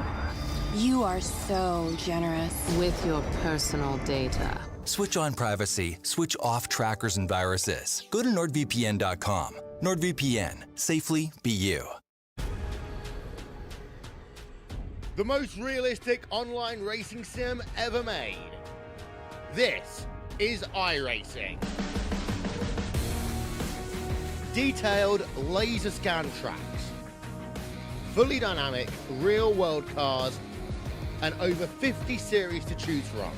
You are so generous. With your personal data. Switch on privacy, switch off trackers and viruses. Go to nordvpn.com. NordVPN. Safely be you. The most realistic online racing sim ever made. This is iRacing. Detailed laser scan tracks, fully dynamic real-world cars, and over 50 series to choose from.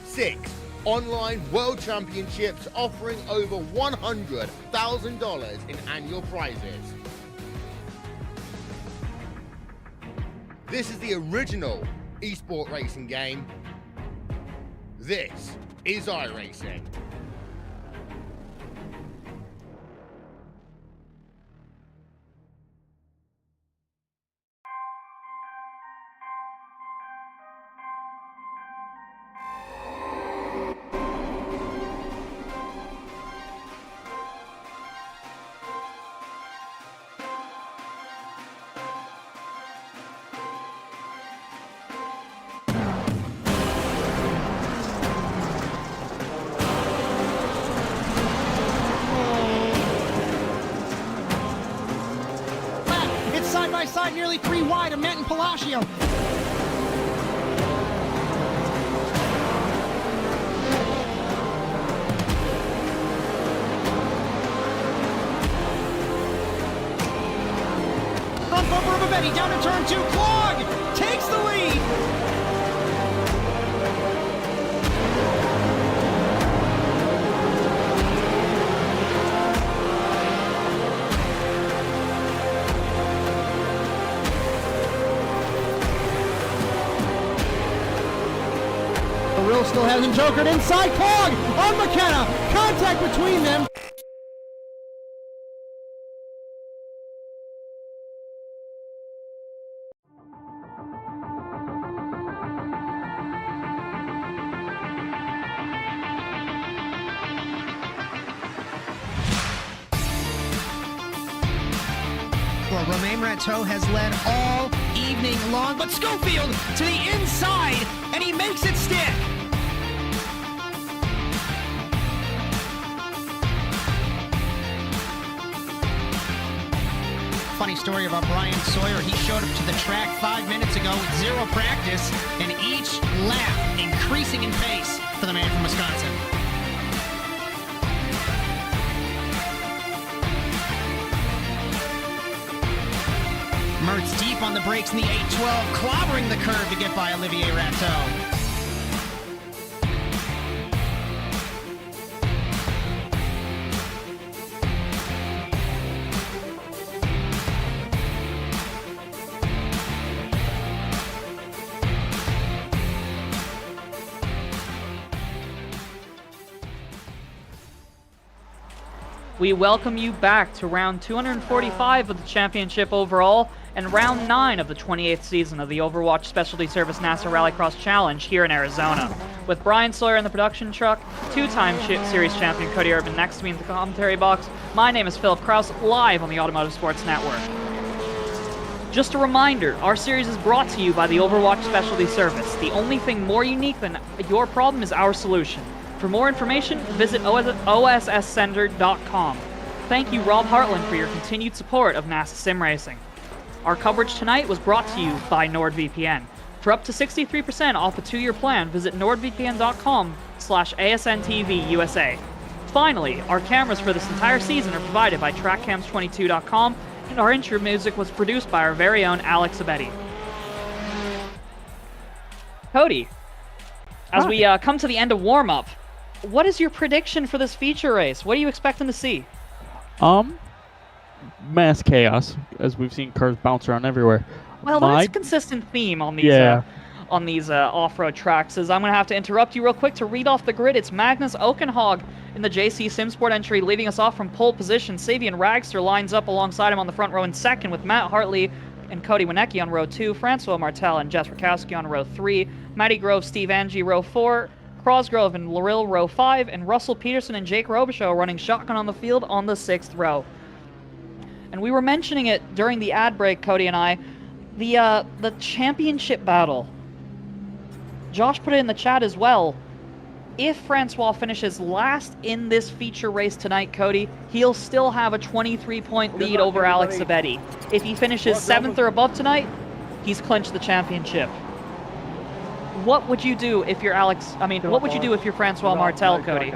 6 online world championships offering over $100,000 in annual prizes. This is the original esport racing game. This is iRacing. Side nearly 3 wide of Met and Palacio. Front bumper of Betty down to turn 2. Clog takes the lead. Rill still hasn't jokered inside. Clog on McKenna. Contact between them. Well, Romain Rateau has led all evening long, but Schofield to the inside, and he makes it stick. Funny story about Bryan Sawyer. He showed up to the track 5 minutes ago with 0 practice, and each lap increasing in pace for the man from Wisconsin. Mertz deep on the brakes in the 812, clobbering the curve to get by Olivier Rateau. We welcome you back to round 245 of the championship overall and round 9 of the 28th season of the Overwatch Specialty Service NASA Rallycross Challenge here in Arizona. With Bryan Sawyer in the production truck, 2-time series champion Cody Erdmann next to me in the commentary box, my name is Kraus, live on the Automotive Sports Network. Just a reminder, our series is brought to you by the Overwatch Specialty Service. The only thing more unique than your problem is our solution. For more information, visit OSScenter.com. Thank you, Rob Hartland, for your continued support of NASA Sim Racing. Our coverage tonight was brought to you by NordVPN. For up to 63% off a 2-year plan, visit nordvpn.com/ASNTVUSA. Finally, our cameras for this entire season are provided by TrackCams22.com, and our intro music was produced by our very own Alex Abetti. Cody, as we come to the end of warm-up, what is your prediction for this feature race? What are you expecting to see? Mass chaos, as we've seen cars bounce around everywhere. Well, there's a consistent theme on these on these off-road tracks is I'm going to have to interrupt you real quick to read off the grid. It's Magnus Okenhog in the JC Simsport entry leading us off from pole position. Savian Ragster lines up alongside him on the front row in second with Matt Hartley and Cody Winecki on row 2, Francois Martel and Jess Rakowski on row 3, Matty Grove, Steve Angie row 4, Crosgrove and Larill row 5, and Russell Peterson and Jake Robichaux running shotgun on the field on the 6th row. And we were mentioning it during the ad break, Cody and I, the championship battle. Josh put it in the chat as well. If Francois finishes last in this feature race tonight, Cody, he'll still have a 23-point lead over Alex Zabetti. If he finishes 7th or above tonight, he's clinched the championship. What would you do if you're what would you do if you're Francois Martel, Cody?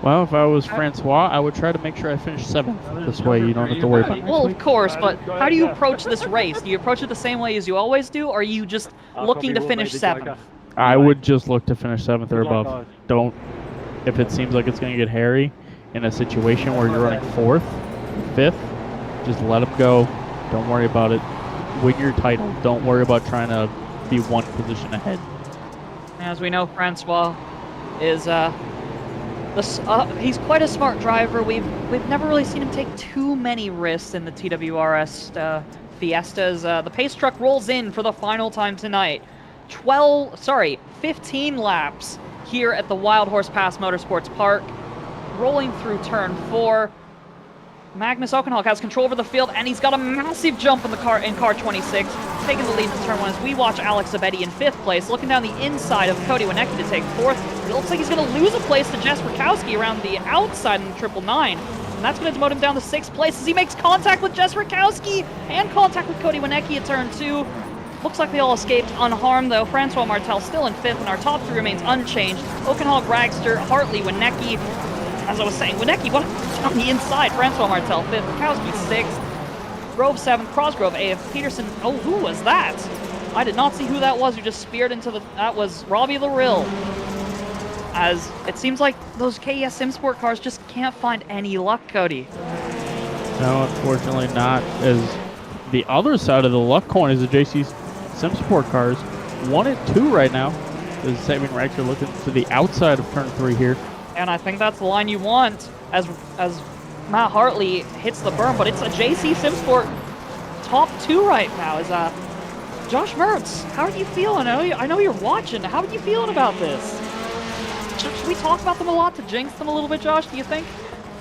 Well, if I was Francois, I would try to make sure I finish 7th. This way you don't have to worry about it. Well, of course, but how do you approach this race? Do you approach it the same way as you always do, or are you just looking to finish 7th? I would just look to finish 7th or above. Don't, if it seems like it's going to get hairy in a situation where you're running 4th, 5th, just let them go. Don't worry about it. Win your title. Don't worry about trying to be one position ahead. As we know, Francois is he's quite a smart driver. We've never really seen him take too many risks in the TWRS Fiestas. The pace truck rolls in for the final time tonight. 15 laps here at the Wild Horse Pass Motorsports Park. Rolling through turn 4. Magnus Okenhog has control over the field, and he's got a massive jump in car 26, taking the lead in turn 1 as we watch Alex Zabetti in 5th place, looking down the inside of Cody Winecki to take 4th. It looks like he's going to lose a place to Jess Rakowski around the outside in the 999, and that's going to demote him down to 6th place as he makes contact with Jess Rakowski and contact with Cody Winecki at turn 2. Looks like they all escaped unharmed, though. Francois Martel still in 5th, and our top 3 remains unchanged. Okenhog, Ragster, Hartley, Winecki. As I was saying, Winecki on the inside. Francois Martel 5th, Rakowski 6th, Grove 7th, Crosgrove 8th, Peterson. Oh, who was that? I did not see who that was who just speared into the... That was Robbie Larill. As it seems like those KES Simsport cars just can't find any luck, Cody. No, unfortunately not. As the other side of the luck coin is the JC Simsport cars. 1 and 2 right now. As Savian Ragster looking to the outside of turn 3 here. And I think that's the line you want as Matt Hartley hits the berm, but it's a JC Simsport top 2 right now. Is Josh Mertz, how are you feeling? I know you're watching. How are you feeling about this? Should we talk about them a lot to jinx them a little bit, Josh, do you think?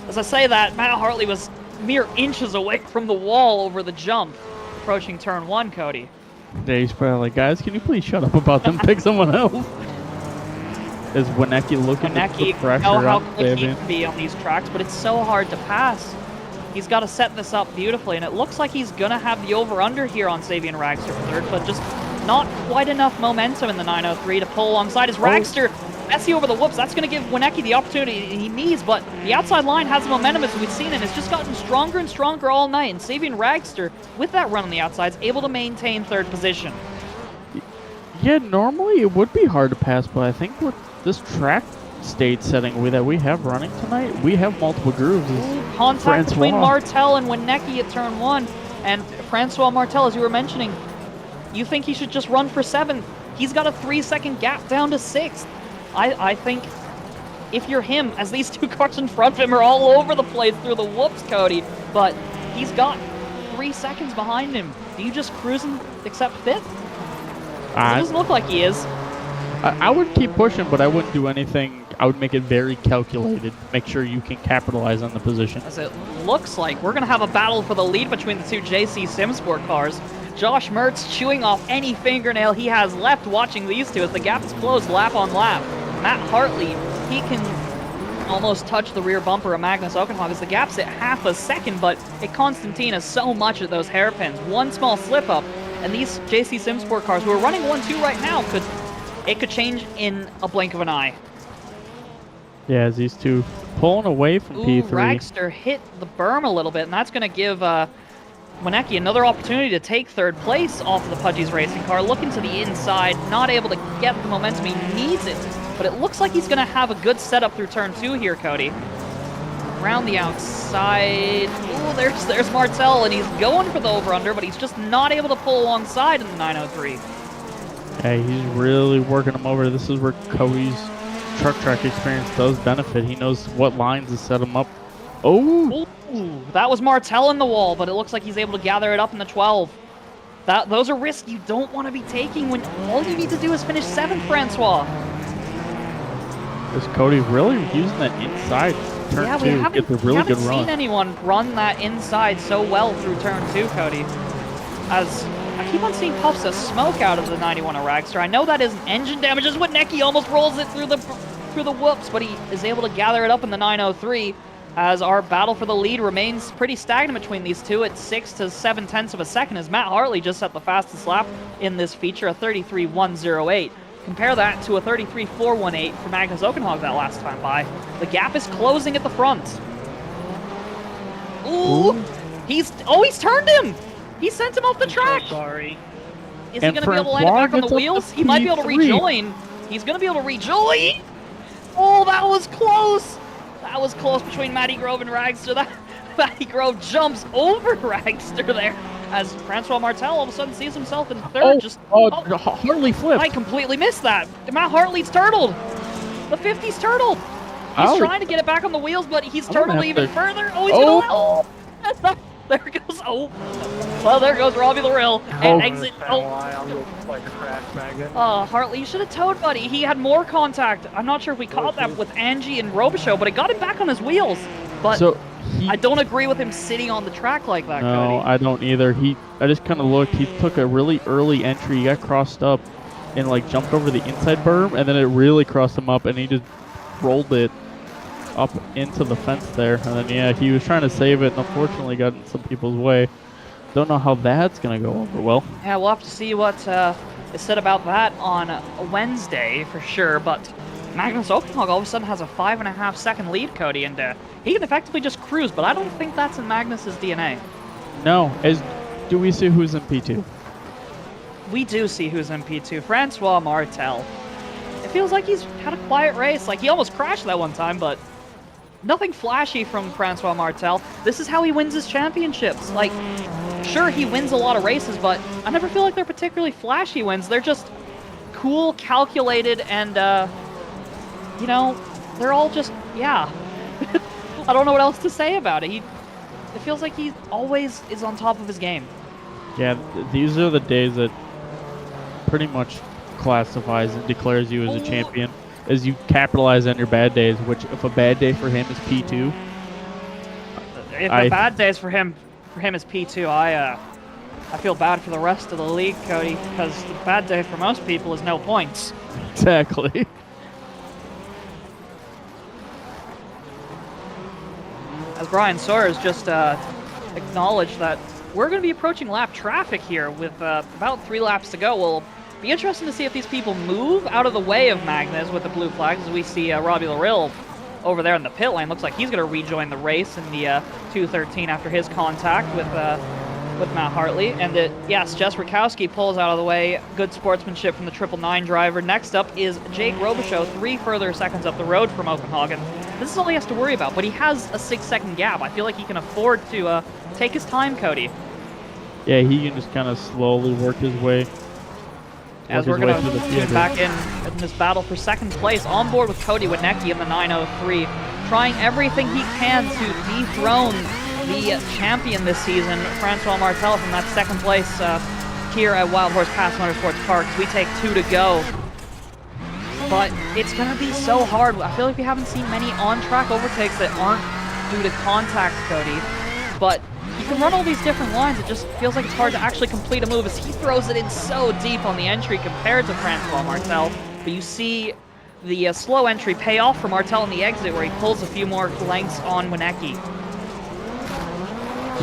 As I say that, Matt Hartley was mere inches away from the wall over the jump, approaching turn 1, Cody. Dave's probably like, guys, can you please shut up about them? Pick someone else. Is Winecki looking to put pressure know how on quick he can be on these tracks, but it's so hard to pass. He's got to set this up beautifully, and it looks like he's going to have the over-under here on Savian Ragster for 3rd, but just not quite enough momentum in the 903 to pull alongside his Ragster. Messy over the whoops. That's going to give Winecki the opportunity he needs, but the outside line has the momentum as we've seen, and it's just gotten stronger and stronger all night, and Savian Ragster, with that run on the outside, is able to maintain 3rd position. Yeah, normally it would be hard to pass, but I think with this track state setting that we have running tonight, we have multiple grooves. Contact between Martel and Winecki at turn 1, and Francois Martel, as you were mentioning, you think he should just run for 7th. He's got a 3-second gap down to 6th. I think if you're him, as these 2 cars in front of him are all over the place through the whoops, Cody, but he's got 3 seconds behind him. Do you just cruise and accept 5th? It doesn't look like he is. I would keep pushing, but I wouldn't do anything. I would make it very calculated. Make sure you can capitalize on the position. As it looks like we're going to have a battle for the lead between the 2 JC Simsport cars. Josh Mertz chewing off any fingernail he has left watching these 2 as the gap is closed lap on lap. Matt Hartley, he can almost touch the rear bumper of Magnus Okenhog as the gap's at half a second, but it Constantina so much at those hairpins. One small slip up, and these JC Simsport cars, who are running 1-2 right now, could change in a blink of an eye. Yeah, as these 2 pulling away from P3. Ragster hit the berm a little bit, and that's going to give Winecki another opportunity to take 3rd place off of the Pudgy's racing car. Looking to the inside, not able to get the momentum he needs it, but it looks like he's going to have a good setup through turn 2 here, Cody. Around the outside. Ooh, there's Martel, and he's going for the over-under, but he's just not able to pull alongside in the 903. Yeah, he's really working him over. This is where Cody's truck track experience does benefit. He knows what lines to set him up. Oh! Ooh, that was Martel in the wall, but it looks like he's able to gather it up in the 12. Those are risks you don't want to be taking when all you need to do is finish 7th, Francois. Is Cody really using that inside turn 2 to get the really good run? We haven't seen anyone run that inside so well through turn 2, Cody. As I keep on seeing puffs of smoke out of the 91 Ragster. I know that isn't engine damage, as Winnecki almost rolls it through the whoops, but he is able to gather it up in the 903. As our battle for the lead remains pretty stagnant between these two at 6 to 7/10 of a second, as Matt Hartley just set the fastest lap in this feature, a 33.108. Compare that to a 33.418 for Magnus Okenhog that last time by. The gap is closing at the front. Ooh! He's turned him! He sent him off the track! So sorry. Is he going to be able to land it back on the wheels? He might be able to rejoin. He's going to be able to rejoin! Oh, that was close! That was close between Matty Grove and Ragster. Matty Grove jumps over Ragster there as Francois Martel all of a sudden sees himself in third. Hartley flipped. I completely missed that. Matt Hartley's turtled. The 50's turtled. He's trying to get it back on the wheels, but he's turtled even further. Oh, he's going to... There goes... Oh. Well, there goes Robbie Larill. And exit... Hartley, you should have towed, buddy. He had more contact. I'm not sure if we caught that with Angie and Robichaux, but it got him back on his wheels. But I don't agree with him sitting on the track like that, Cody. No, I don't either. I just kind of looked. He took a really early entry. He got crossed up and, like, jumped over the inside berm, and then it really crossed him up, and he just rolled it up into the fence there. And then, yeah, he was trying to save it, and unfortunately got in some people's way. Don't know how that's going to go over well. Yeah, we'll have to see what is said about that on Wednesday for sure, but Magnus Okenhog all of a sudden has a 5.5 second lead, Cody, and he can effectively just cruise, but I don't think that's in Magnus's DNA. No. Do we see who's in P2? We do see who's in P2. Francois Martel. It feels like he's had a quiet race. Like, he almost crashed that one time, but nothing flashy from Francois Martel. This is how he wins his championships. Like, sure, he wins a lot of races, but I never feel like they're particularly flashy wins. They're just cool, calculated, and, you know, they're all just, yeah. I don't know what else to say about it. It feels like he always is on top of his game. Yeah, these are the days that pretty much classifies and declares you as a champion, as you capitalize on your bad days, which if a bad day for him is P2. If a bad day is for him is P2, I feel bad for the rest of the league, Cody, because the bad day for most people is no points. Exactly. As Bryan Sawyer has just acknowledged that we're going to be approaching lap traffic here with about 3 laps to go. We'll be interesting to see if these people move out of the way of Magnus with the blue flags, as we see Robbie Larill over there in the pit lane. Looks like he's going to rejoin the race in the 213 after his contact with Matt Hartley. And yes, Jess Rakowski pulls out of the way. Good sportsmanship from the 999 driver. Next up is Jake Robichaux, 3 further seconds up the road from Okenhagen. This is all he has to worry about, but he has a 6-second gap. I feel like he can afford to take his time, Cody. Yeah, he can just kind of slowly work his way. As we're going to tune back in this battle for second place, on board with Cody Winnecki in the 903, trying everything he can to dethrone the champion this season, Francois Martel, from that second place here at Wild Horse Pass Motorsports Park. We take 2 to go. But it's going to be so hard. I feel like we haven't seen many on-track overtakes that aren't due to contact, Cody. But you can run all these different lines. It just feels like it's hard to actually complete a move as he throws it in so deep on the entry compared to Francois Martel. But you see the slow entry pay off for Martel in the exit where he pulls a few more lengths on Winnecki.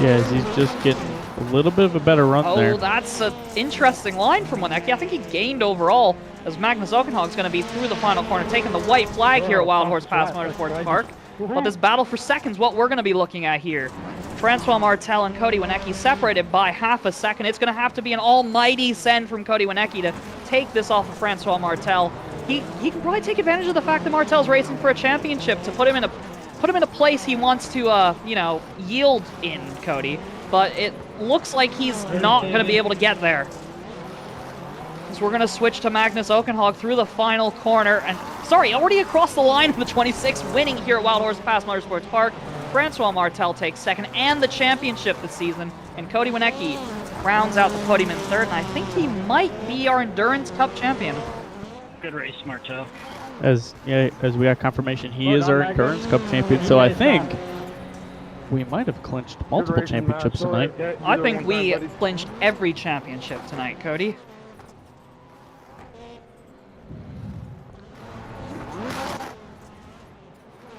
Yeah, he's just getting a little bit of a better run there. Oh, that's an interesting line from Winnecki. I think he gained overall as Magnus Okenhog's going to be through the final corner, taking the white flag here at Wild Horse Pass Motorsports Park. But this battle for seconds, what we're going to be looking at here. Francois Martel and Cody Winnecki separated by half a second. It's going to have to be an almighty send from Cody Winnecki to take this off of Francois Martel. He can probably take advantage of the fact that Martel's racing for a championship to put him in a place he wants to, you know, yield in, Cody. But it looks like he's not going to be able to get there. as we're going to switch to Magnus Oakenhog through the final corner. And, sorry, already across the line in the 26, winning here at Wild Horse Pass Motorsports Park. Francois Martel takes second and the championship this season. And Cody Winecki rounds out the podium in third. And I think he might be our Endurance Cup champion. Good race, Martel. As we got confirmation, he is our Endurance Cup champion. So I think we might have clinched multiple championships tonight. I think we clinched every championship tonight, Cody.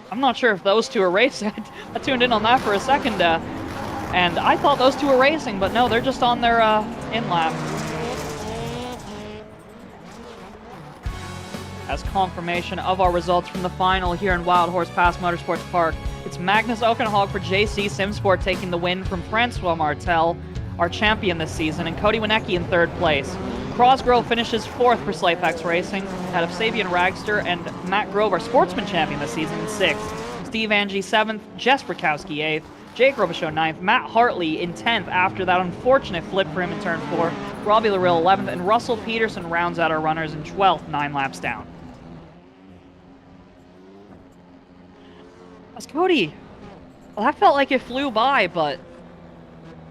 I'm not sure if those two are racing. I tuned in on that for a second, and I thought those two were racing, but no, they're just on their in-lap. As confirmation of our results from the final here in Wild Horse Pass Motorsports Park, it's Magnus Oakenhog for JC Simsport taking the win from Francois Martel, our champion this season, and Cody Winecki in third place. Crosgrove finishes fourth for Slaypex Racing, ahead of Sabian Ragster and Matt Grove, our sportsman champion this season, in sixth. Steve Angie seventh, Jess Brukowski eighth, Jake Robichaux ninth, Matt Hartley in 10th after that unfortunate flip for him in turn 4, Robbie Larill 11th, and Russell Peterson rounds out our runners in 12th, 9 laps down. As Cody, well, that felt like it flew by, but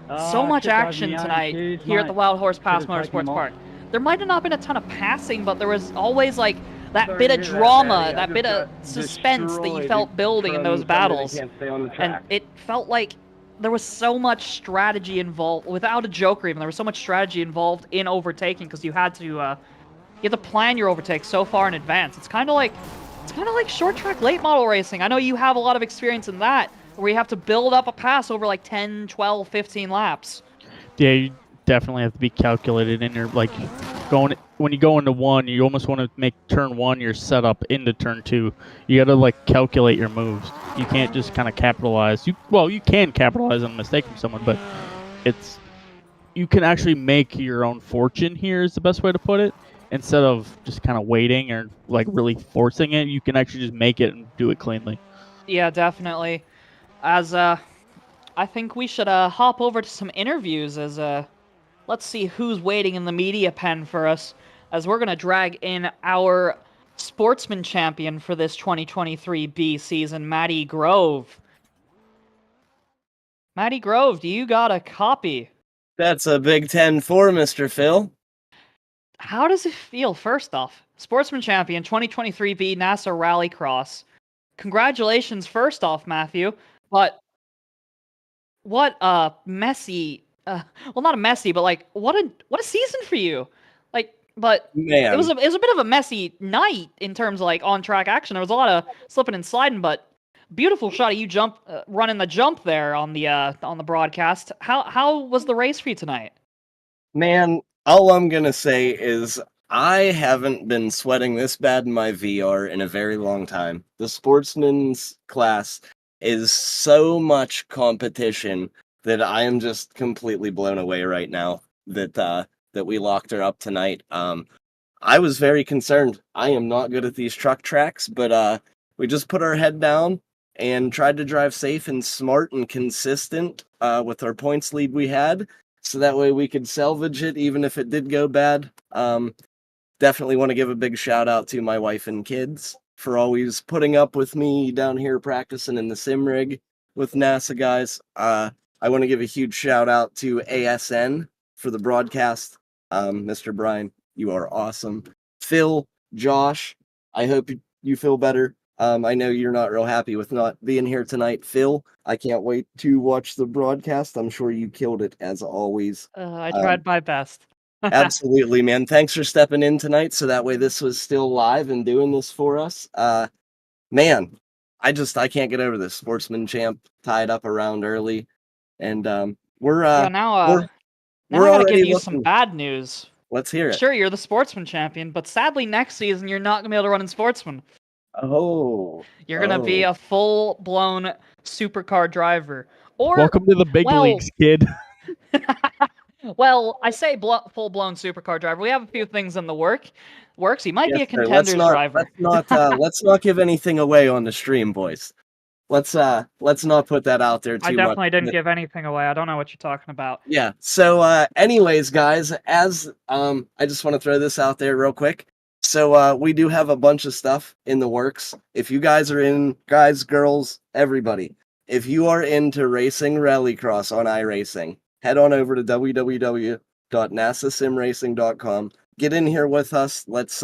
so much action tonight here at the Wild Horse Pass Motorsports Park. There might have not been a ton of passing, but there was always like that bit of drama, that bit of suspense that you felt building in those battles. And it felt like there was so much strategy involved, without a joker even, there was so much strategy involved in overtaking because you had to plan your overtake so far in advance. It's kind of like short track late model racing. I know you have a lot of experience in that, where you have to build up a pass over like 10, 12, 15 laps. Yeah, you definitely have to be calculated in your, like, when you go into one, you almost want to make turn 1 your setup into turn 2. You got to, like, calculate your moves. You can't just kind of capitalize. You can capitalize on a mistake from someone, but you can actually make your own fortune here is the best way to put it. Instead of just kind of waiting or like really forcing it, you can actually just make it and do it cleanly. Yeah, definitely. As I think we should hop over to some interviews as let's see who's waiting in the media pen for us, as we're going to drag in our sportsman champion for this 2023B season, Matty Grove. Matty Grove, do you got a copy? That's a Big 10-4, Mr. Phil. How does it feel, first off? Sportsman champion, 2023B NASA Rallycross. Congratulations, first off, Matthew. But what a messy, well, not a messy, but like what a season for you. Like, but Man. it was a bit of a messy night in terms of like on track action. There was a lot of slipping and sliding, but beautiful shot of you running the jump there on the broadcast. How was the race for you tonight? Man, all I'm gonna say is I haven't been sweating this bad in my VR in a very long time. The sportsman's class is so much competition that I am just completely blown away right now that we locked her up tonight. I was very concerned. I am not good at these truck tracks, but we just put our head down and tried to drive safe and smart and consistent with our points lead we had, so that way we could salvage it even if it did go bad. Definitely want to give a big shout out to my wife and kids for always putting up with me down here practicing in the sim rig with NASA guys. I want to give a huge shout out to ASN for the broadcast. Mr. Bryan, you are awesome. Phil, Josh, I hope you feel better. I know you're not real happy with not being here tonight. Phil, I can't wait to watch the broadcast. I'm sure you killed it as always. I tried my best. Absolutely, man. Thanks for stepping in tonight so that way this was still live and doing this for us. Man, I can't get over this. Sportsman champ tied up around early. And we're now I gotta give you some bad news. Let's hear it. Sure, you're the sportsman champion, but sadly next season you're not gonna be able to run in sportsman. Oh. You're gonna be a full-blown supercar driver. Or welcome to the big leagues, kid. Well, I say full-blown supercar driver. We have a few things in the works. He might be a contenders driver. Let's not give anything away on the stream, boys. let's not put that out there I too much. definitely didn't give anything away. I don't know what you're talking about. Yeah. So, anyways, guys, as I just want to throw this out there real quick. So, we do have a bunch of stuff in the works. If you guys are in, guys, girls, everybody, if you are into racing Rallycross on iRacing, head on over to www.nasasimracing.com. Get in here with us. Let's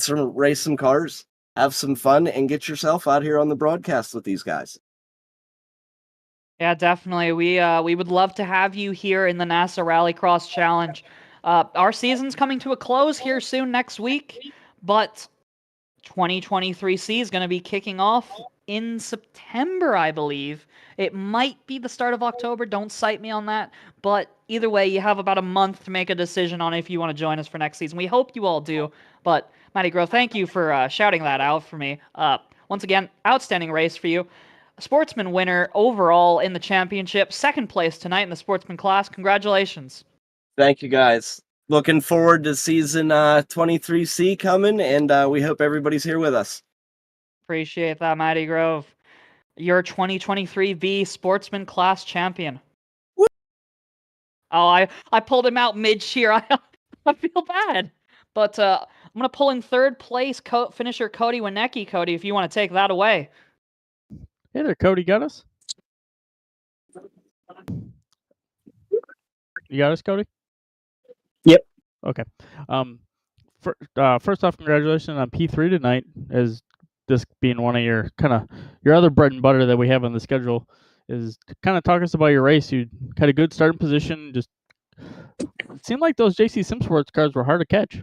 race some cars, have some fun, and get yourself out here on the broadcast with these guys. Yeah, definitely. We would love to have you here in the NASA Rallycross Challenge. Our season's coming to a close here soon next week, but 2023C is going to be kicking off in September, I believe. It might be the start of October. Don't cite me on that. But either way, you have about a month to make a decision on if you want to join us for next season. We hope you all do. But Matty Grove, thank you for shouting that out for me. Once again, outstanding race for you. Sportsman winner overall in the championship. Second place tonight in the sportsman class. Congratulations. Thank you, guys. Looking forward to season 23C coming, and we hope everybody's here with us. Appreciate that, Matty Grove. Your 2023B sportsman class champion. Woo! Oh, I pulled him out mid-cheer. I feel bad. But I'm going to pull in third place finisher Cody Winecki. Cody, if you want to take that away. Hey there, Cody. Got us? You got us, Cody? Yep. Okay. First off, congratulations on P3 tonight, as this being one of your other bread and butter that we have on the schedule. Is kind of talk us about your race. You had a good starting position. Just it seemed like those JC Sim Sports cars were hard to catch.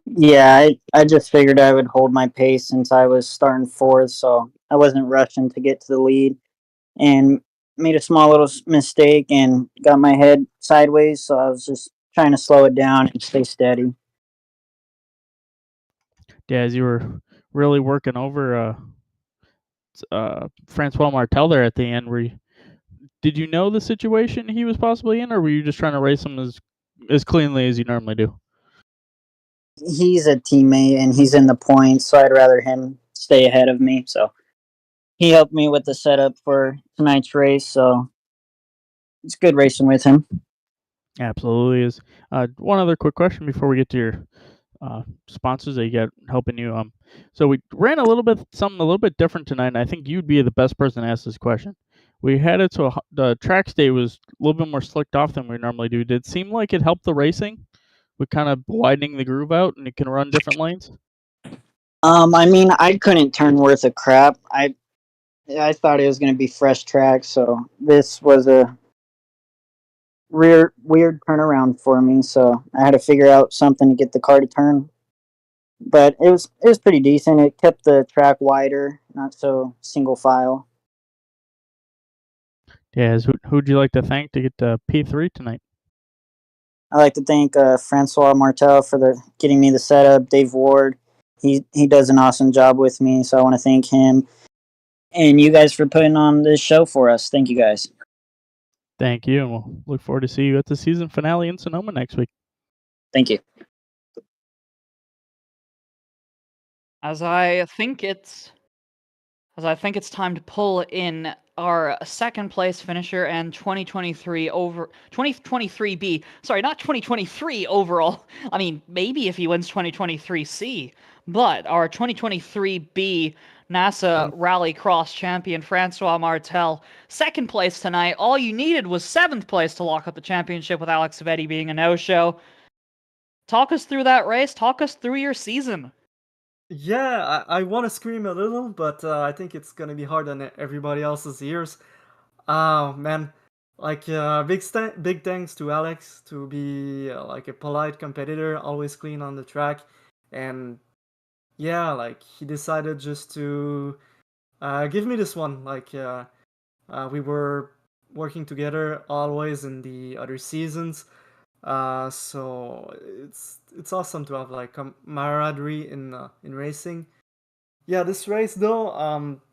Yeah, I just figured I would hold my pace since I was starting fourth, so I wasn't rushing to get to the lead, and made a small little mistake and got my head sideways, so I was just trying to slow it down and stay steady. Yeah, as you were really working over Francois Martel there at the end, did you know the situation he was possibly in, or were you just trying to race him as cleanly as you normally do? He's a teammate and he's in the points, so I'd rather him stay ahead of me. So he helped me with the setup for tonight's race, so it's good racing with him. Absolutely is. One other quick question before we get to your sponsors that you got helping you. So we ran something a little bit different tonight, and I think you'd be the best person to ask this question. We had it so the track stay was a little bit more slicked off than we normally do. Did it seem like it helped the racing with kind of widening the groove out and it can run different lanes? I mean, I couldn't turn worth a crap. I thought it was going to be fresh track, so this was a weird turnaround for me. So I had to figure out something to get the car to turn. But it was pretty decent. It kept the track wider, not so single file. Yeah, who'd you like to thank to get to P3 tonight? I'd like to thank Francois Martel for getting me the setup. Dave Ward, he does an awesome job with me, so I want to thank him. And you guys for putting on this show for us. Thank you guys. Thank you, and we'll look forward to see you at the season finale in Sonoma next week. Thank you. As I think it's time to pull in our second place finisher and 2023B. Sorry, not 2023 overall. I mean, maybe if he wins 2023C, but our 2023B NASA Rallycross champion Francois Martel, second place tonight. All you needed was seventh place to lock up the championship with Alex Savetti being a no-show. Talk us through that race. Talk us through your season. Yeah, I want to scream a little, but I think it's gonna be hard on everybody else's ears. Man, like big thanks to Alex to be like a polite competitor, always clean on the track, and yeah, like he decided just to give me this one. Like we were working together always in the other seasons. So it's awesome to have like camaraderie in racing. Yeah, this race though,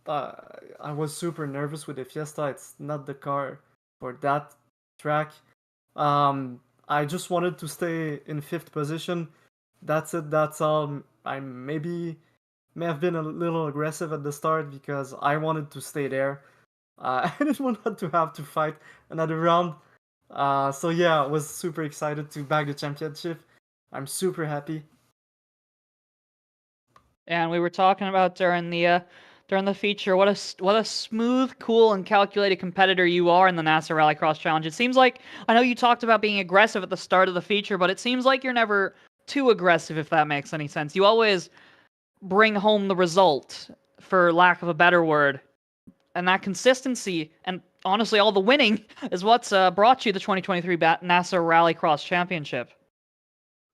I was super nervous with the Fiesta. It's not the car for that track. I just wanted to stay in fifth position. That's it. That's all. I maybe may have been a little aggressive at the start because I wanted to stay there. I didn't want to have to fight another round. So yeah, I was super excited to bag the championship. I'm super happy. And we were talking about during the feature what a smooth, cool, and calculated competitor you are in the NASA Rallycross Challenge. It seems like I know you talked about being aggressive at the start of the feature, but it seems like you're never too aggressive, if that makes any sense. You always bring home the result, for lack of a better word, and that consistency and honestly all the winning is what's brought you the 2023 NASA Rallycross Championship.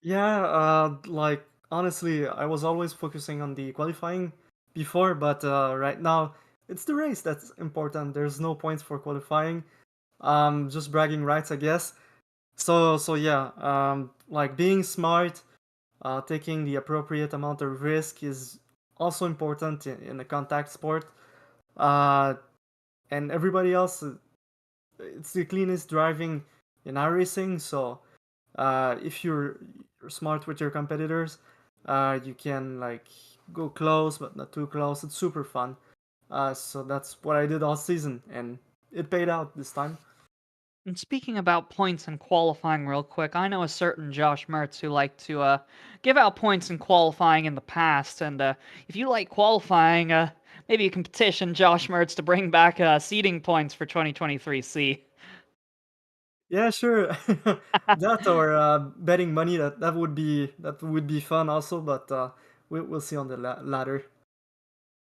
Yeah, like honestly, I was always focusing on the qualifying before, but right now it's the race that's important. There's no points for qualifying. Just bragging rights, I guess. So yeah, like being smart, taking the appropriate amount of risk is also important in a contact sport. And everybody else, it's the cleanest driving in iRacing. So if you're smart with your competitors, you can like go close but not too close. It's super fun. So that's what I did all season, and it paid out this time. And speaking about points and qualifying real quick, I know a certain Josh Mertz who liked to give out points in qualifying in the past, and if you like qualifying, maybe you can petition Josh Mertz to bring back seeding points for 2023C. Yeah, sure. That or betting money, that would be fun also, but we'll see on the ladder.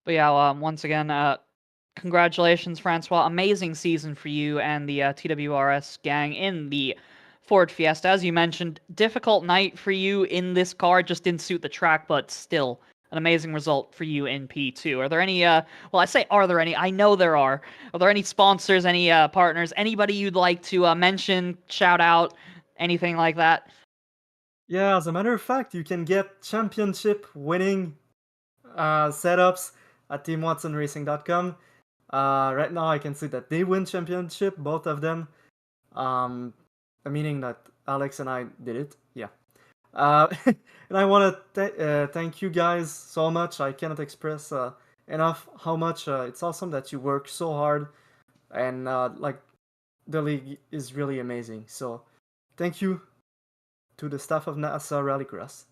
But yeah, once again, congratulations, Francois. Amazing season for you and the TWRS gang in the Ford Fiesta. As you mentioned, difficult night for you in this car. Just didn't suit the track, but still an amazing result for you in P2. Are there any, well, I say are there any? I know there are. Are there any sponsors, any partners, anybody you'd like to mention, shout out, anything like that? Yeah, as a matter of fact, you can get championship winning setups at teamwatsonracing.com. Right now, I can see that they win championship, both of them. Meaning that Alex and I did it. Yeah. And I want to thank you guys so much. I cannot express enough how much it's awesome that you work so hard, and like the league is really amazing. So thank you to the staff of NASA Rallycross.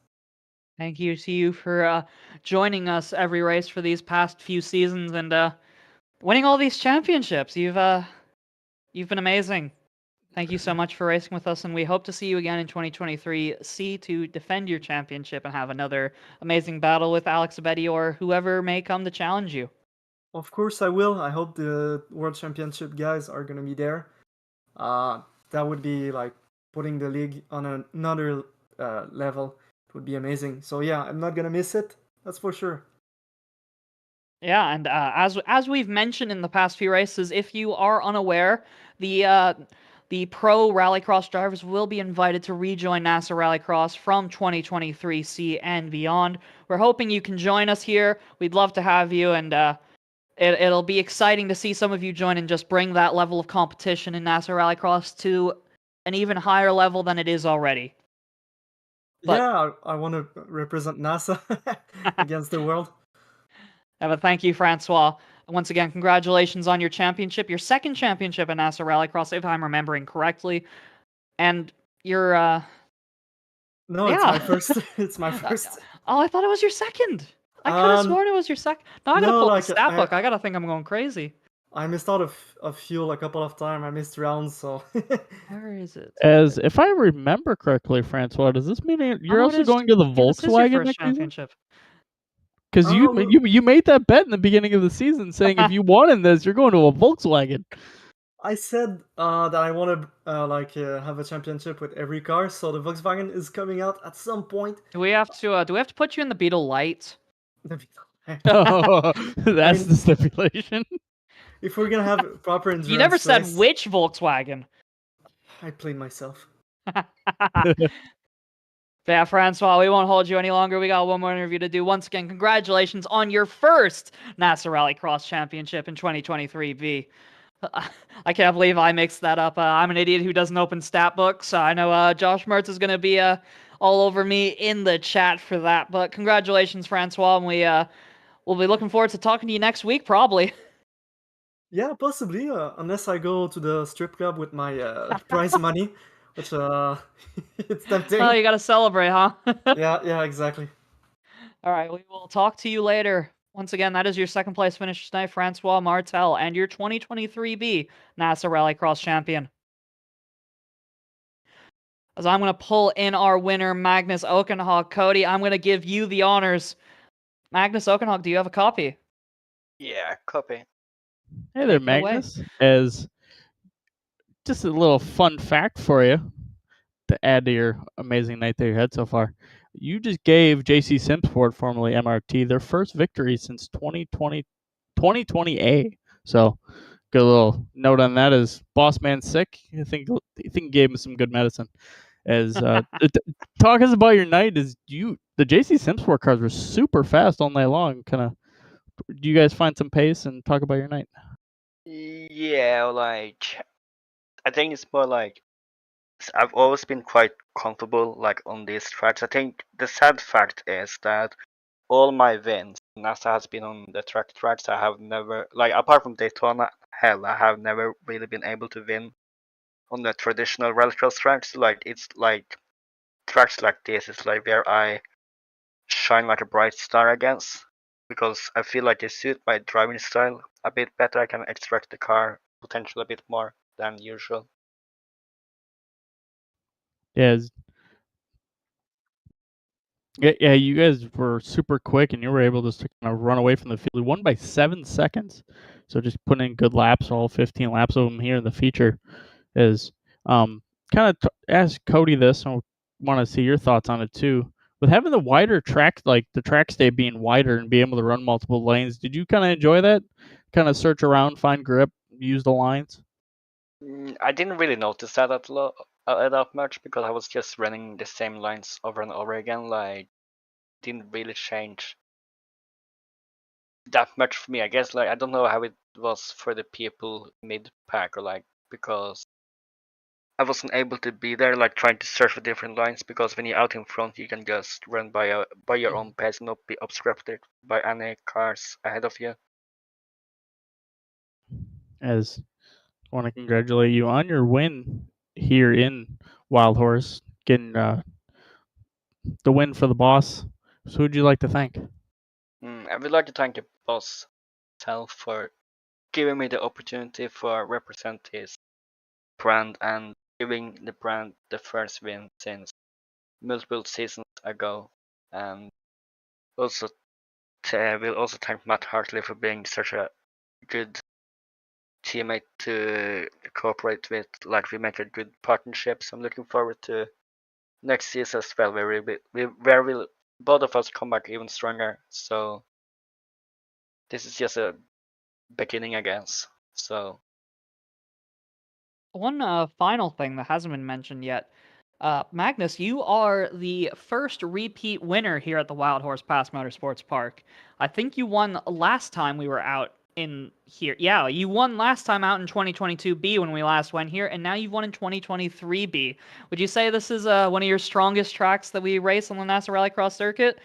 Thank you to you for joining us every race for these past few seasons and winning all these championships. You've been amazing. Thank you so much for racing with us, and we hope to see you again in 2023C to defend your championship and have another amazing battle with Alex Abedi or whoever may come to challenge you. Of course I will. I hope the World Championship guys are going to be there. That would be like putting the league on another level. It would be amazing. So yeah, I'm not going to miss it. That's for sure. Yeah, and as we've mentioned in the past few races, if you are unaware, the pro Rallycross drivers will be invited to rejoin NASA Rallycross from 2023C and beyond. We're hoping you can join us here. We'd love to have you, and it'll be exciting to see some of you join and just bring that level of competition in NASA Rallycross to an even higher level than it is already. But, yeah, I want to represent NASA against the world. But thank you, Francois. Once again, congratulations on your championship, your second championship in NASA Rallycross, if I'm remembering correctly. And you're, No, yeah. It's my first. It's my first. Oh, I thought it was your second. I could have sworn it was your second. No, I gotta pull up the stat book. I gotta think I'm going crazy. I missed out of fuel a couple of times. I missed rounds, so. Where is it? As if I remember correctly, Francois, does this mean you're also going to the Volkswagen next championship? Because you made that bet in the beginning of the season, saying if you won in this, you're going to a Volkswagen. I said that I want to have a championship with every car, so the Volkswagen is coming out at some point. Do we have to put you in the Beetle Light? The Beetle Light. Oh, that's the stipulation. If we're gonna have proper endurance, you never said which Volkswagen. I played myself. Yeah, Francois, we won't hold you any longer. We got one more interview to do. Once again, congratulations on your first NASA Rallycross Championship in 2023B. I can't believe I mixed that up. I'm an idiot who doesn't open stat books. I know Josh Mertz is going to be all over me in the chat for that. But congratulations, Francois, and we'll be looking forward to talking to you next week, probably. Yeah, possibly. Unless I go to the strip club with my prize money, which it's tempting. Oh, you gotta celebrate, huh? Yeah, exactly. All right, we will talk to you later. Once again, that is your second place finish tonight, Francois Martel, and your 2023B NASA Rallycross champion. As I'm going to pull in our winner, Magnus Okenhog. Cody, I'm going to give you the honors. Magnus Okenhog, do you have a copy? Yeah, copy. Hey there, Take it away. Magnus. As just a little fun fact for you to add to your amazing night that you had so far. You just gave JC Simpsport, formerly MRT, their first victory since 2020A. So, good little note on that. As Boss Man sick, I think he gave him some good medicine. As talk us about your night. Is the JC Simpsport cars were super fast all night long. Kind of, do you guys find some pace and talk about your night? Yeah, like I think it's more like I've always been quite comfortable like on these tracks. I think the sad fact is that all my wins, NASA has been on the tracks. I have never, like apart from Daytona, hell, I have never really been able to win on the traditional rallycross tracks. Like it's like tracks like this is like where I shine like a bright star against, because I feel like they suit my driving style a bit better. I can extract the car potential a bit more than usual. Yeah, you guys were super quick, and you were able to kind of run away from the field. You won by 7 seconds. So just putting in good laps, all 15 laps of them here in the feature is kind of ask Cody this. I want to see your thoughts on it too. With having the wider track, like the track stay being wider and be able to run multiple lanes, did you kind of enjoy that? Kind of search around, find grip, use the lines? I didn't really notice that that much because I was just running the same lines over and over again. Like, didn't really change that much for me. I guess like I don't know how it was for the people mid pack, or like because I wasn't able to be there like trying to search for different lines, because when you're out in front you can just run by your own pace and not be obstructed by any cars ahead of you. As I want to congratulate you on your win here in Wild Horse, getting the win for the boss. So who'd you like to thank? I would like to thank the boss himself for giving me the opportunity for represent his brand and giving the brand the first win since multiple seasons ago. And also we'll also thank Matt Hartley for being such a good teammate to cooperate with. Like, we make a good partnership, so I'm looking forward to next season as well, where we'll both of us come back even stronger. So this is just a beginning, I guess. So One final thing that hasn't been mentioned yet. Magnus, you are the first repeat winner here at the Wild Horse Pass Motorsports Park. I think you won last time we were out in here. Yeah, you won last time out in 2022B when we last went here, and now you've won in 2023B. Would you say this is one of your strongest tracks that we race on the NASA Rallycross circuit?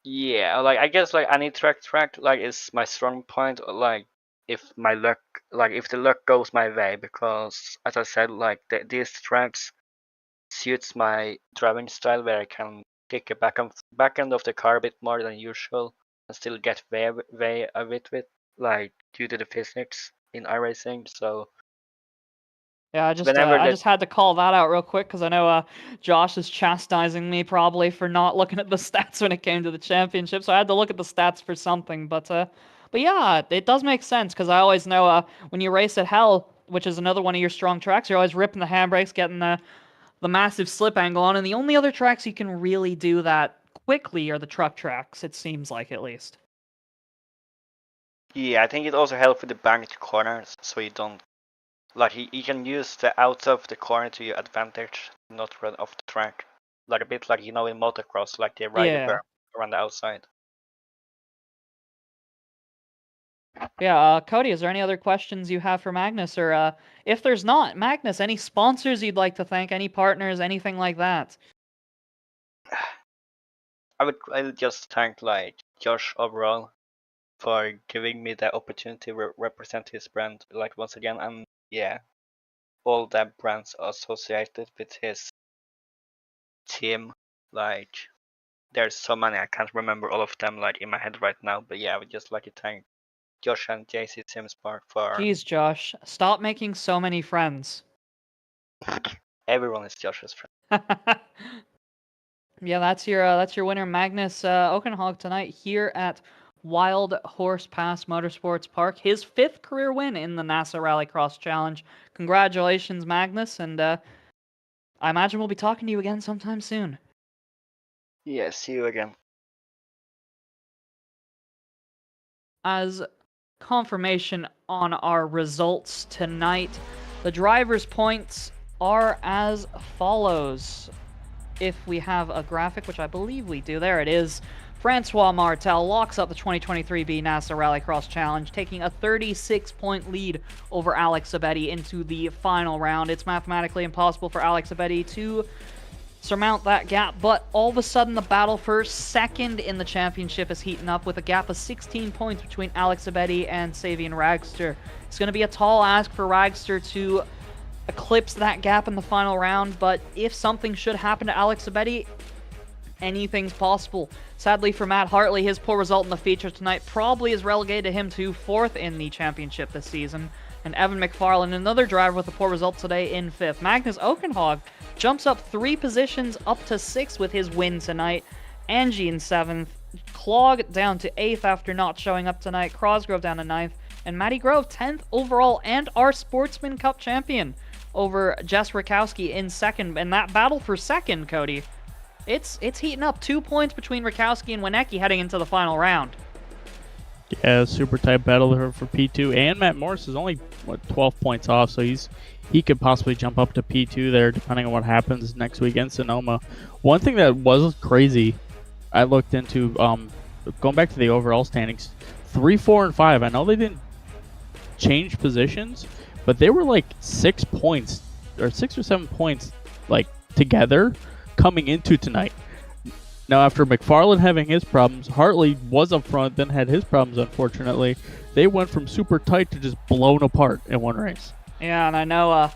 yeah, like I guess like any track like is my strong point. Like if my luck, like if the luck goes my way, because as I said, like these tracks suits my driving style, where I can kick a back end of the car a bit more than usual and still get way of it with, like, due to the physics in iRacing. So yeah, I just had to call that out real quick because I know Josh is chastising me probably for not looking at the stats when it came to the championship, so I had to look at the stats for something. But yeah, it does make sense because I always know when you race at Hell, which is another one of your strong tracks, you're always ripping the handbrakes, getting the massive slip angle on, and the only other tracks you can really do that quickly are the truck tracks. It seems like, at least. Yeah, I think it also helps with the banked corners, so you don't. Like, you can use the outs of the corner to your advantage, not run off the track. Like a bit like, in motocross, like they ride the berm around the outside. Yeah, Cody, is there any other questions you have for Magnus? Or if there's not, Magnus, any sponsors you'd like to thank, any partners, anything like that? I'll just thank like Josh overall for giving me the opportunity to represent his brand like once again, and yeah, all the brands associated with his team. Like there's so many, I can't remember all of them like in my head right now, but yeah, I would just like to thank Josh and JC Simspark for Jeez, Josh, stop making so many friends. everyone is Josh's friend. Yeah, that's your winner, Magnus Oakenhog, tonight here at Wild Horse Pass Motorsports Park. His 5th career win in the NASA Rallycross Challenge. Congratulations, Magnus, and I imagine we'll be talking to you again sometime soon. Yeah, see you again. As confirmation on our results tonight, the drivers' points are as follows. If we have a graphic, which I believe we do, there it is. Francois Martel locks up the 2023B NASA Rallycross Challenge, taking a 36-point lead over Alex Abedi into the final round. It's mathematically impossible for Alex Abedi to surmount that gap, but all of a sudden the battle for second in the championship is heating up with a gap of 16 points between Alex Abedi and Savian Ragster. It's going to be a tall ask for Ragster to eclipse that gap in the final round, but if something should happen to Alex Abedi, anything's possible. Sadly for Matt Hartley, his poor result in the feature tonight probably has relegated him to 4th in the championship this season, and Evan McFarlane, another driver with a poor result today, in 5th. Magnus Oakenhog jumps up 3 positions up to 6th with his win tonight. Angie in 7th, Clog down to 8th after not showing up tonight, Crosgrove down to 9th, and Matty Grove 10th overall, and our Sportsman Cup champion over Jess Rakowski in 2nd. And that battle for 2nd, Cody, it's heating up. 2 points between Rakowski and Winecki heading into the final round. Yeah, super tight battle for P2, and Matt Morris is only 12 points off, so he could possibly jump up to P2 there depending on what happens next week in Sonoma. One thing that was crazy, I looked into going back to the overall standings, 3, 4, and 5. I know they didn't change positions, but they were like 6 points or 6 or 7 points like together coming into tonight. Now, after McFarlane having his problems, Hartley was up front, then had his problems, unfortunately. They went from super tight to just blown apart in one race. Yeah, and I know,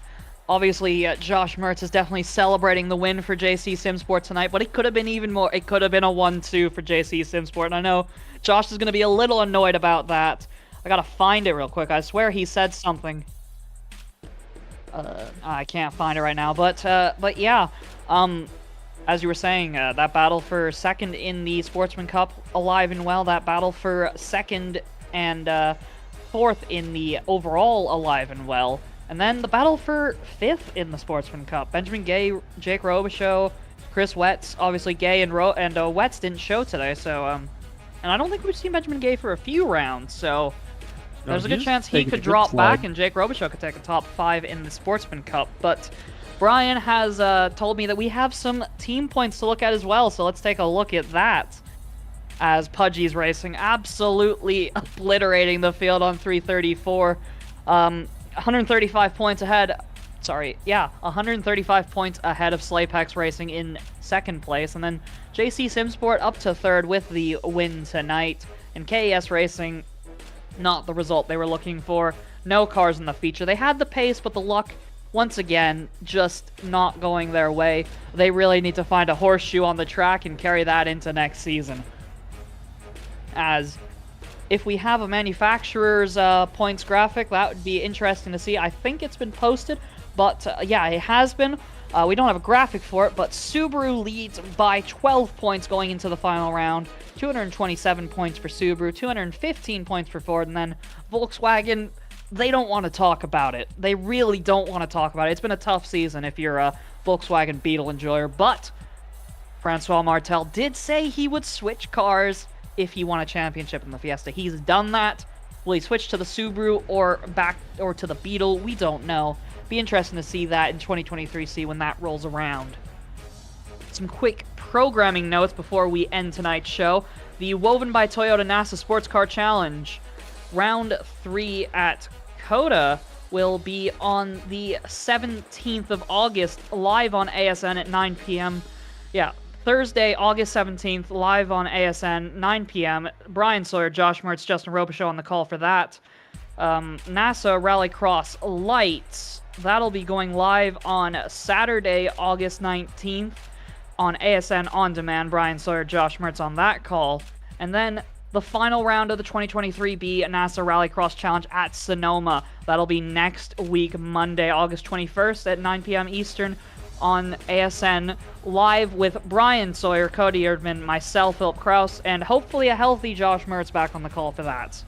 obviously, Josh Mertz is definitely celebrating the win for JC Simsport tonight, but it could have been even more. It could have been a 1-2 for JC Simsport, and I know Josh is going to be a little annoyed about that. I got to find it real quick. I swear he said something. I can't find it right now, but yeah, as you were saying, that battle for 2nd in the Sportsman Cup, alive and well. That battle for 2nd and 4th in the overall, alive and well. And then the battle for 5th in the Sportsman Cup. Benjamin Gay, Jake Robichaux, Chris Wetz. Obviously, Gay and Wetz didn't show today, so and I don't think we've seen Benjamin Gay for a few rounds, so there's a good chance he could drop back and Jake Robichaux could take a top 5 in the Sportsman Cup. But Bryan has told me that we have some team points to look at as well, so let's take a look at that. As Pudgy's racing, absolutely obliterating the field on 334. 135 points ahead. Sorry, yeah, 135 points ahead of Slaypex Racing in 2nd place. And then JC Simsport up to 3rd with the win tonight. And KES Racing, not the result they were looking for. No cars in the feature. They had the pace, but the luck, once again, just not going their way. They really need to find a horseshoe on the track and carry that into next season. As if we have a manufacturer's points graphic, that would be interesting to see. I think it's been posted, but yeah, it has been. We don't have a graphic for it, but Subaru leads by 12 points going into the final round. 227 points for Subaru, 215 points for Ford, and then Volkswagen, they don't want to talk about it. They really don't want to talk about it. It's been a tough season if you're a Volkswagen Beetle enjoyer, but Francois Martel did say he would switch cars if he won a championship in the Fiesta. He's done that. Will he switch to the Subaru or back or to the Beetle? We don't know. Be interesting to see that in 2023, see when that rolls around. Some quick programming notes before we end tonight's show. The Woven by Toyota NASA Sports Car Challenge Round 3 at COTA will be on the 17th of August, live on ASN at 9 p.m. Yeah, Thursday, August 17th, live on ASN, 9 p.m. Bryan Sawyer, Josh Mertz, Justin Robichaud on the call for that. NASA Rallycross Lights, that'll be going live on Saturday, August 19th on ASN On Demand. Bryan Sawyer, Josh Mertz on that call. And then the final round of the 2023B NASA Rallycross Challenge at Sonoma. That'll be next week, Monday, August 21st at 9 p.m. Eastern on ASN, live with Bryan Sawyer, Cody Erdmann, myself, Philip Kraus, and hopefully a healthy Josh Mertz back on the call for that.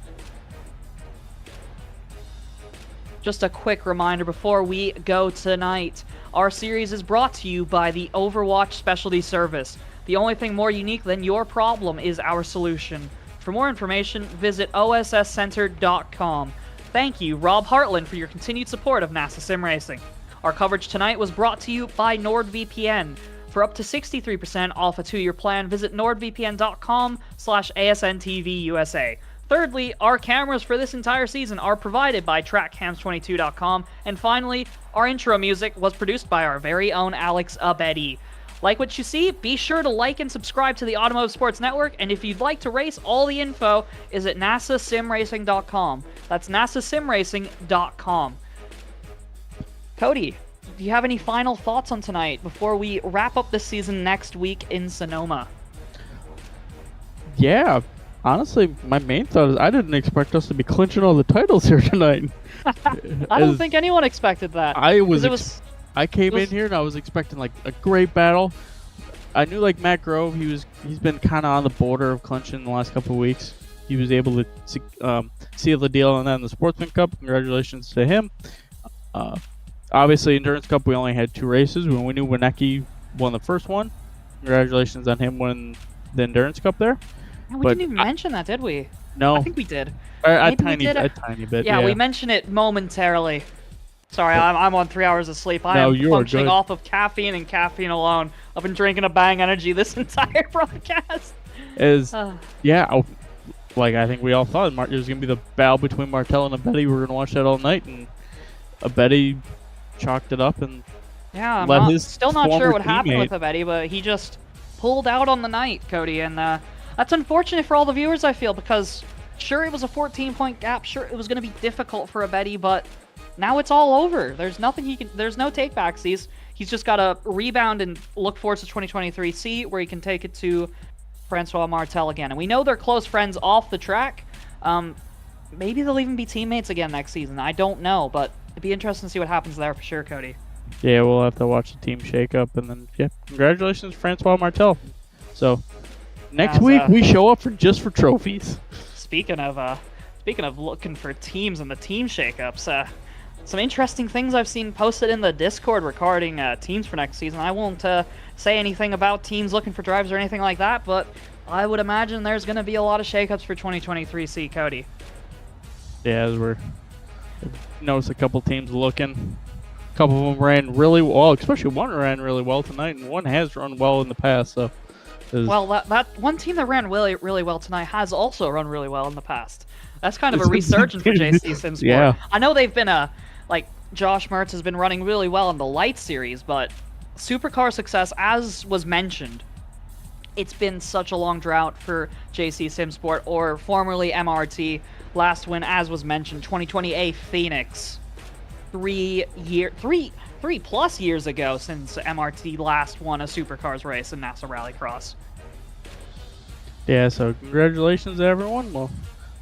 Just a quick reminder before we go tonight, our series is brought to you by the Overwatch Specialty Service. The only thing more unique than your problem is our solution. For more information, visit osscenter.com. Thank you, Rob Hartland, for your continued support of NASA Sim Racing. Our coverage tonight was brought to you by NordVPN. For up to 63% off a 2-year plan, visit nordvpn.com/ASNTVUSA. Thirdly, our cameras for this entire season are provided by TrackCams22.com. And finally, our intro music was produced by our very own Alex Abedi. Like what you see? Be sure to like and subscribe to the Automotive Sports Network, and if you'd like to race, all the info is at nasasimracing.com. That's nasasimracing.com. Cody, do you have any final thoughts on tonight before we wrap up the season next week in Sonoma? Yeah, honestly, my main thought is I didn't expect us to be clinching all the titles here tonight. I don't think anyone expected that. I came in here and I was expecting like a great battle. I knew like Matt Grove, he's been kind of on the border of clinching the last couple of weeks. He was able to seal the deal on that in the Sportsman Cup. Congratulations to him. Obviously, Endurance Cup, we only had 2 races. We knew Wienecke won the first one. Congratulations on him winning the Endurance Cup there. We didn't even mention that, did we? No. I think we did. A tiny bit. Yeah, we mentioned it momentarily. Sorry, I'm on 3 hours of sleep. I am functioning off of caffeine and caffeine alone. I've been drinking a Bang Energy this entire broadcast. I think we all thought it was going to be the battle between Martel and Abedi. We were going to watch that all night, and Abedi chalked it up and I'm still not sure what happened with Abedi, but he just pulled out on the night, Cody, and that's unfortunate for all the viewers, I feel, because sure, it was a 14-point gap, sure, it was going to be difficult for Abedi, but now it's all over. There's nothing there's no take-backs. He's just got to rebound and look forward to 2023C, where he can take it to Francois Martel again. And we know they're close friends off the track. Maybe they'll even be teammates again next season. I don't know, but it'd be interesting to see what happens there for sure, Cody. Yeah, we'll have to watch the team shake up, and then congratulations, Francois Martel. So next week we show up just for trophies. Speaking of looking for teams and the team shakeups, some interesting things I've seen posted in the Discord regarding teams for next season. I won't say anything about teams looking for drivers or anything like that, but I would imagine there's going to be a lot of shakeups for 2023C, Cody. Yeah, as we're noticed a couple teams looking. A couple of them ran really well, especially one ran really well tonight, and one has run well in the past. So, well, that one team that ran really well tonight has also run really well in the past. That's kind of a resurgence for JC Sim Sport. Yeah. I know they've been Josh Mertz has been running really well in the Light Series, but Supercar success, as was mentioned, it's been such a long drought for JC Sim Sport, or formerly MRT. Last win, as was mentioned, 2020A Phoenix. 3+ years ago since MRT last won a Supercars race in NASA Rallycross. Yeah, so congratulations to everyone. We'll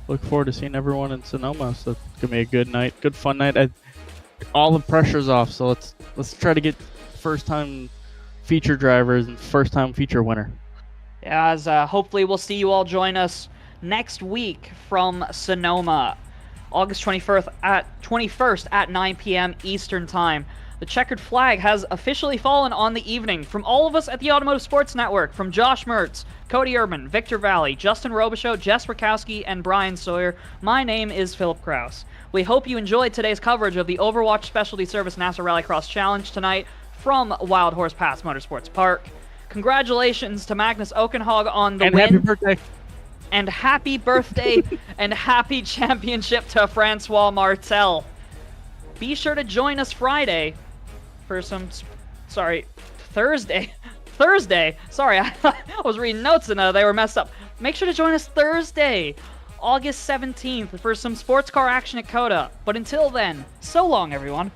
look forward to seeing everyone in Sonoma. So it's gonna be a good night, good fun night. All the pressure's off, so let's try to get first-time feature drivers and first-time feature winner. Yeah, as hopefully we'll see you all join us next week from Sonoma, August 21st at 9 p.m. Eastern Time. The checkered flag has officially fallen on the evening. From all of us at the Automotive Sports Network, from Josh Mertz, Cody Erdmann, Victor Valley, Justin Robichaud, Jess Rakowski, and Bryan Sawyer, my name is Philip Kraus. We hope you enjoyed today's coverage of the Overwatch Specialty Service NASA Rallycross Challenge tonight from Wild Horse Pass Motorsports Park. Congratulations to Magnus Okenhog on the win. Happy birthday. And happy birthday and happy championship to Francois Martel. Be sure to join us Thursday Thursday. Sorry, I was reading notes and they were messed up. Make sure to join us Thursday, August 17th, for some sports car action at COTA. But until then, so long, everyone.